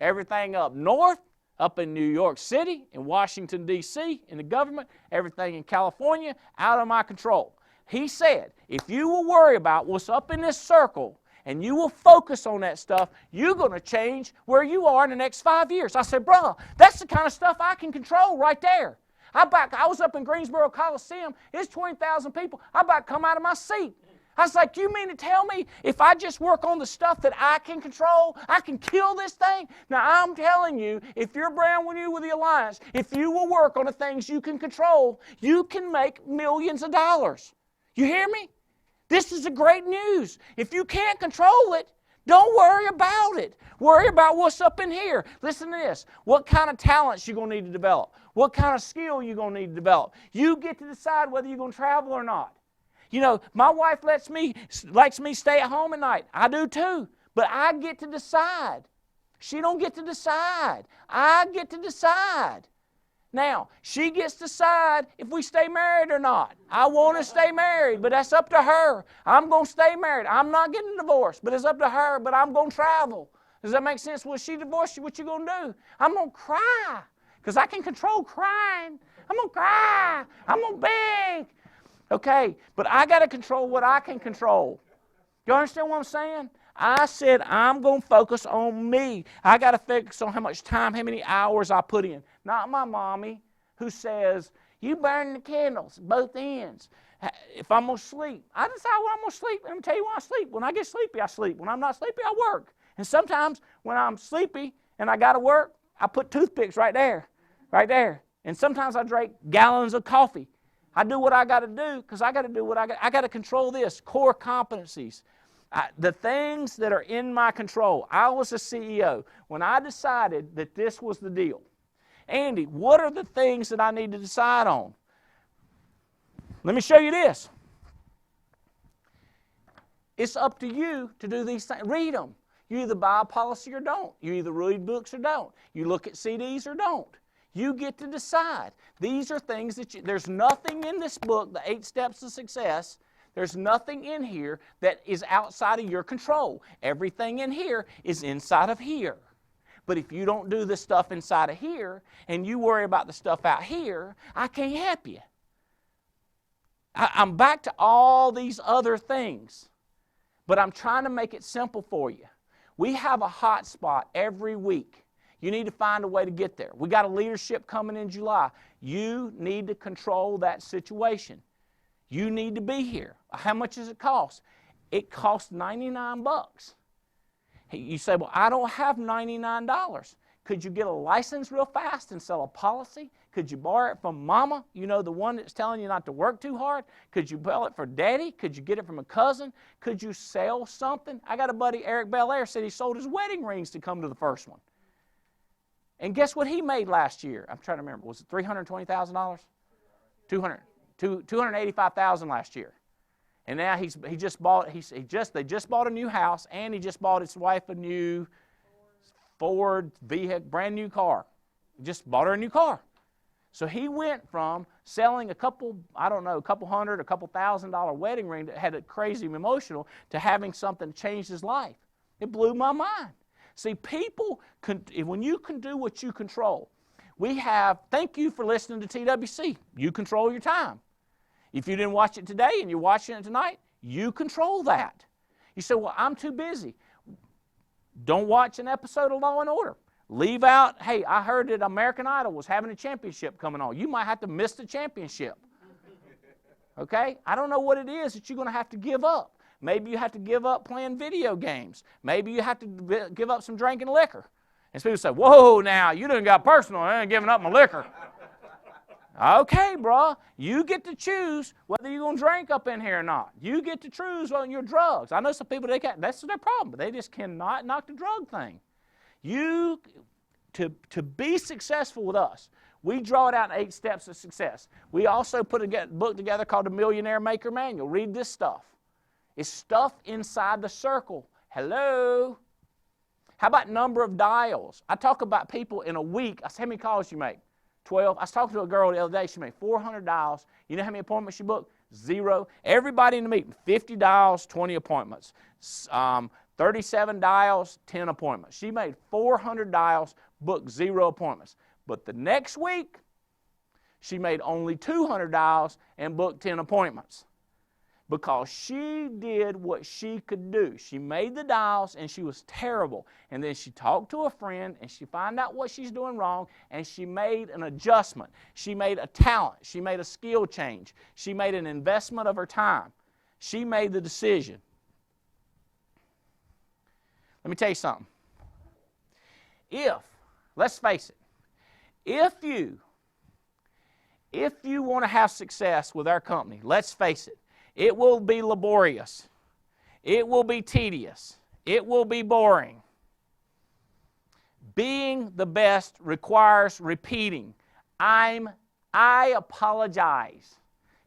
Everything up north, up in New York City, in Washington, D.C., in the government, everything in California, out of my control. He said, if you will worry about what's up in this circle and you will focus on that stuff, you're going to change where you are in the next 5 years. I said, brother, that's the kind of stuff I can control right there. I was up in Greensboro Coliseum. It's 20,000 people. I about to come out of my seat. I was like, you mean to tell me if I just work on the stuff that I can control, I can kill this thing? Now, I'm telling you, if you're brand new with the Alliance, if you will work on the things you can control, you can make millions of dollars. You hear me? This is a great news. If you can't control it, don't worry about it. Worry about what's up in here. Listen to this. What kind of talents you're going to need to develop? What kind of skill you're going to need to develop? You get to decide whether you're going to travel or not. You know, my wife likes me stay at home at night. I do too. But I get to decide. She don't get to decide. I get to decide. Now, she gets to decide if we stay married or not. I want to stay married, but that's up to her. I'm going to stay married. I'm not getting divorced, but it's up to her, but I'm going to travel. Does that make sense? Well, she divorced you, what you going to do? I'm going to cry because I can control crying. I'm going to cry. I'm going to beg. Okay, but I got to control what I can control. Do you understand what I'm saying? I said, I'm going to focus on me. I got to focus on how much time, how many hours I put in. Not my mommy who says, you burn the candles, both ends. If I'm going to sleep, I decide when I'm going to sleep. Let me tell you when I sleep. When I get sleepy, I sleep. When I'm not sleepy, I work. And sometimes when I'm sleepy and I got to work, I put toothpicks right there. And sometimes I drink gallons of coffee. I do what I got to do because I got to do what I got to control this, core competencies. The things that are in my control. I was a CEO when I decided that this was the deal. Andy, what are the things that I need to decide on? Let me show you this. It's up to you to do these things. Read them. You either buy a policy or don't. You either read books or don't. You look at CDs or don't. You get to decide. These are things that there's nothing in this book, The 8 Steps to Success. There's nothing in here that is outside of your control. Everything in here is inside of here. But if you don't do the stuff inside of here and you worry about the stuff out here, I can't help you. I'm back to all these other things. But I'm trying to make it simple for you. We have a hot spot every week. You need to find a way to get there. We got a leadership coming in July. You need to control that situation. You need to be here. How much does it cost? It costs $99. You say, well, I don't have $99. Could you get a license real fast and sell a policy? Could you borrow it from mama? You know, the one that's telling you not to work too hard? Could you borrow it for daddy? Could you get it from a cousin? Could you sell something? I got a buddy, Eric Belair, said he sold his wedding rings to come to the first one. And guess what he made last year? I'm trying to remember. Was it $320,000? $285,000 last year. And now they just bought a new house, and he just bought his wife a new Ford vehicle, brand new car. Just bought her a new car. So he went from selling a couple hundred, a couple $1,000 wedding ring that had a crazy emotional to having something change his life. It blew my mind. See, when you can do what you control, thank you for listening to TWC. You control your time. If you didn't watch it today and you're watching it tonight, you control that. You say, well, I'm too busy. Don't watch an episode of Law & Order. Leave out, hey, I heard that American Idol was having a championship coming on. You might have to miss the championship. Okay? I don't know what it is that you're going to have to give up. Maybe you have to give up playing video games. Maybe you have to give up some drinking liquor. And people say, whoa, now, you done got personal. I ain't giving up my liquor. Okay, bro. You get to choose whether you're going to drink up in here or not. You get to choose on your drugs. I know some people, that's their problem. They just cannot knock the drug thing. To be successful with us, we draw it out in 8 steps of success. We also put a book together called The Millionaire Maker Manual. Read this stuff. It's stuff inside the circle. Hello? How about number of dials? I talk about people in a week. I say, how many calls you make? 12. I was talking to a girl the other day. She made 400 dials. You know how many appointments she booked? 0. Everybody in the meeting, 50 dials, 20 appointments. 37 dials, 10 appointments. She made 400 dials, booked 0 appointments. But the next week, she made only 200 dials and booked 10 appointments. Because she did what she could do. She made the dials and she was terrible. And then she talked to a friend and she found out what she's doing wrong and she made an adjustment. She made a talent. She made a skill change. She made an investment of her time. She made the decision. Let me tell you something. Let's face it, if you want to have success with our company, let's face it, it will be laborious. It will be tedious. It will be boring. Being the best requires repeating. I apologize.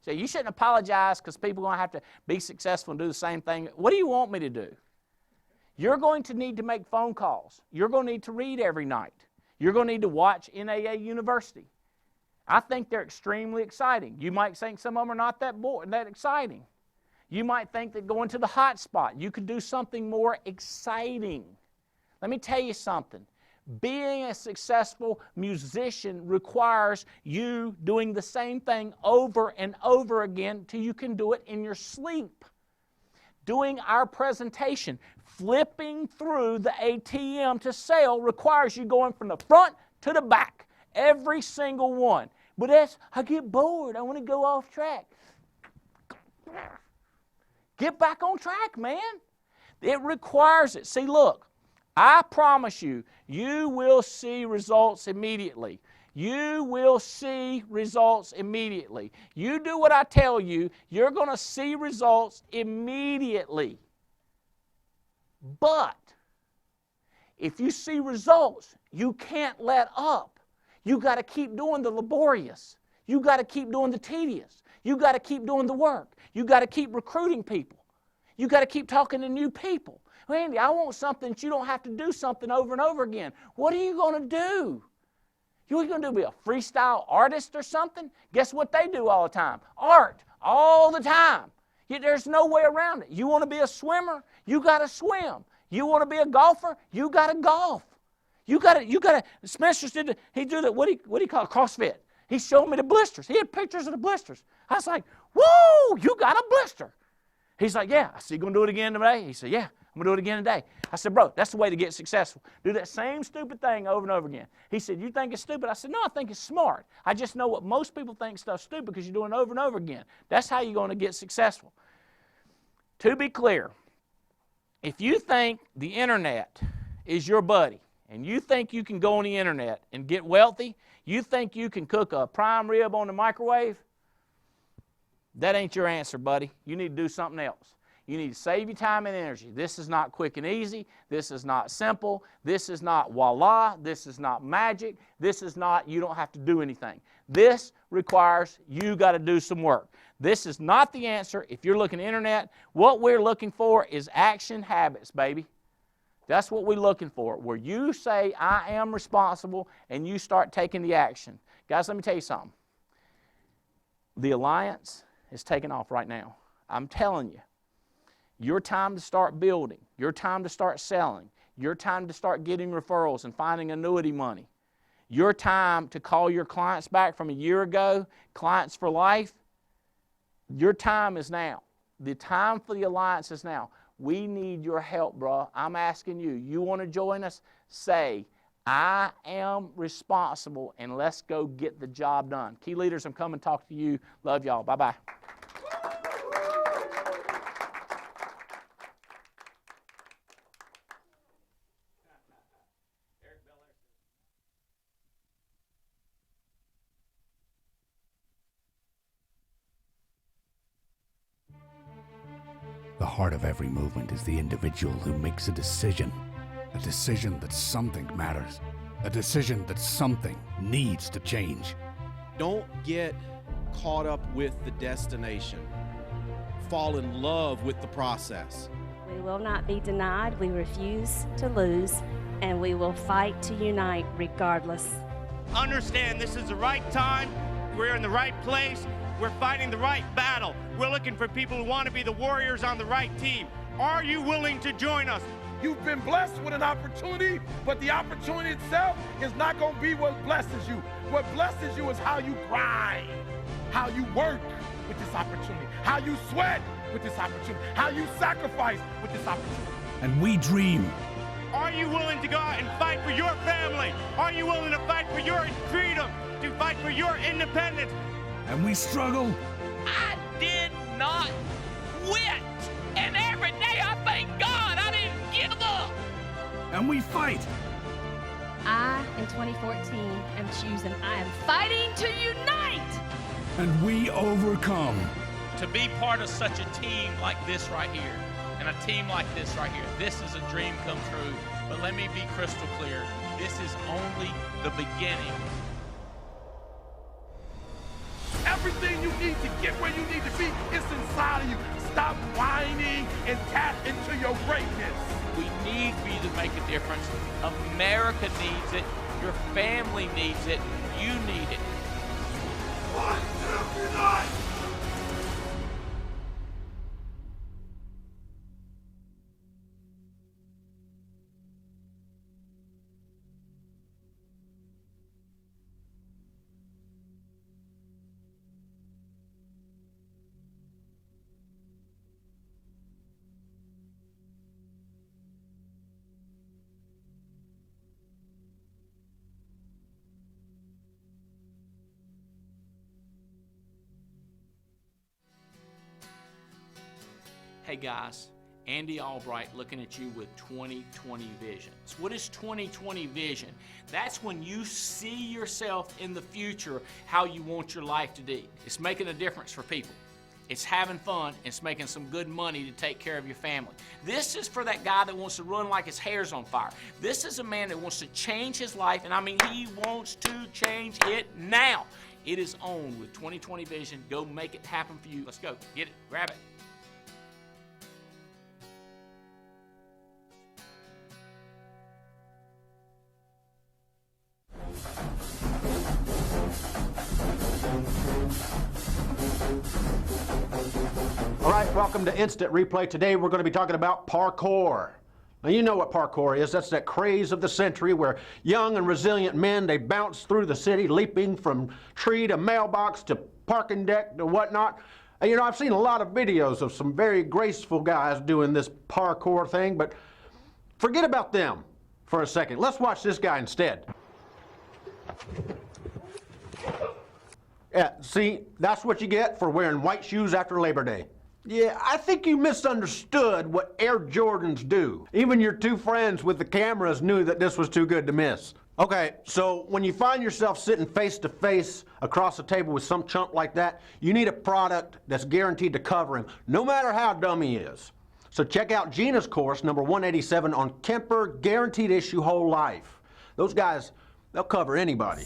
So you shouldn't apologize because people are going to have to be successful and do the same thing. What do you want me to do? You're going to need to make phone calls. You're going to need to read every night. You're going to need to watch NAA University. I think they're extremely exciting. You might think some of them are not that exciting. You might think that going to the hot spot, you could do something more exciting. Let me tell you something. Being a successful musician requires you doing the same thing over and over again till you can do it in your sleep. doing our presentation, flipping through the ATM to sell requires you going from the front to the back, every single one. But I get bored. I want to go off track. Get back on track, man. It requires it. See, look, I promise you, you will see results immediately. You will see results immediately. You do what I tell you, you're going to see results immediately. But if you see results, you can't let up. You got to keep doing the laborious. You got to keep doing the tedious. You got to keep doing the work. You got to keep recruiting people. You got to keep talking to new people. Well, Andy, I want something that you don't have to do something over and over again. What are you going to do? You're going to do, be a freestyle artist or something? Guess what they do all the time? Art, all the time. There's no way around it. You want to be a swimmer? You got to swim. You want to be a golfer? You got to golf. You got to. Spencer did. He did it. What do you call it? CrossFit. He showed me the blisters. He had pictures of the blisters. I was like, "Whoa, you got a blister." He's like, "Yeah." I said, "You gonna do it again today?" He said, "Yeah, I'm gonna do it again today." I said, "Bro, that's the way to get successful. Do that same stupid thing over and over again." He said, "You think it's stupid?" I said, "No, I think it's smart. I just know what most people think stuff's stupid because you're doing it over and over again. That's how you're gonna get successful." To be clear, if you think the internet is your buddy and you think you can go on the internet and get wealthy, you think you can cook a prime rib on the microwave, that ain't your answer, buddy. You need to do something else. You need to save your time and energy. This is not quick and easy. This is not simple. This is not voila. This is not magic. This is not you don't have to do anything. This requires you got to do some work. This is not the answer. If you're looking at the internet, what we're looking for is action habits, baby. That's what we're looking for, where you say, I am responsible, and you start taking the action. Guys, let me tell you something. The Alliance is taking off right now. I'm telling you. Your time to start building, your time to start selling, your time to start getting referrals and finding annuity money, your time to call your clients back from a year ago, clients for life, your time is now. The time for the Alliance is now. We need your help, bro. I'm asking you. You want to join us? Say, I am responsible, and let's go get the job done. Key leaders, I'm coming to talk to you. Love y'all. Bye-bye. The heart of every movement is the individual who makes a decision that something matters, a decision that something needs to change. Don't get caught up with the destination. Fall in love with the process. We will not be denied, we refuse to lose, and we will fight to unite regardless. Understand this is the right time, we're in the right place, we're fighting the right battle. We're looking for people who want to be the warriors on the right team. Are you willing to join us? You've been blessed with an opportunity, but the opportunity itself is not going to be what blesses you. What blesses you is how you grind, how you work with this opportunity, how you sweat with this opportunity, how you sacrifice with this opportunity. And we dream. Are you willing to go out and fight for your family? Are you willing to fight for your freedom, to fight for your independence? And we struggle. I did not quit. And every day I thank God I didn't give up. And we fight. I, in 2014, am choosing. I am fighting to unite. And we overcome. To be part of such a team like this right here, and a team like this right here, this is a dream come true. But let me be crystal clear. This is only the beginning. Everything you need to get where you need to be is inside of you. Stop whining and tap into your greatness. We need for you to make a difference. America needs it. Your family needs it. You need it. 1, 2, 3. Hey guys, Andy Albright looking at you with 2020 vision. So what is 2020 vision? That's when you see yourself in the future how you want your life to be. It's making a difference for people. It's having fun. It's making some good money to take care of your family. This is for that guy that wants to run like his hair's on fire. This is a man that wants to change his life, and I mean, he wants to change it now. It is on with 2020 vision. Go make it happen for you. Let's go. Get it. Grab it. All right, welcome to Instant Replay. Today we're going to be talking about parkour. Now you know what parkour is. That's that craze of the century where young and resilient men, they bounce through the city, leaping from tree to mailbox to parking deck to whatnot. And you know, I've seen a lot of videos of some very graceful guys doing this parkour thing, but forget about them for a second. Let's watch this guy instead. Yeah, see, that's what you get for wearing white shoes after Labor Day. Yeah, I think you misunderstood what Air Jordans do. Even your two friends with the cameras knew that this was too good to miss. Okay, so when you find yourself sitting face to face across a table with some chump like that, you need a product that's guaranteed to cover him, no matter how dumb he is. So check out Gina's course, number 187, on Kemper Guaranteed Issue Whole Life. Those guys, they'll cover anybody.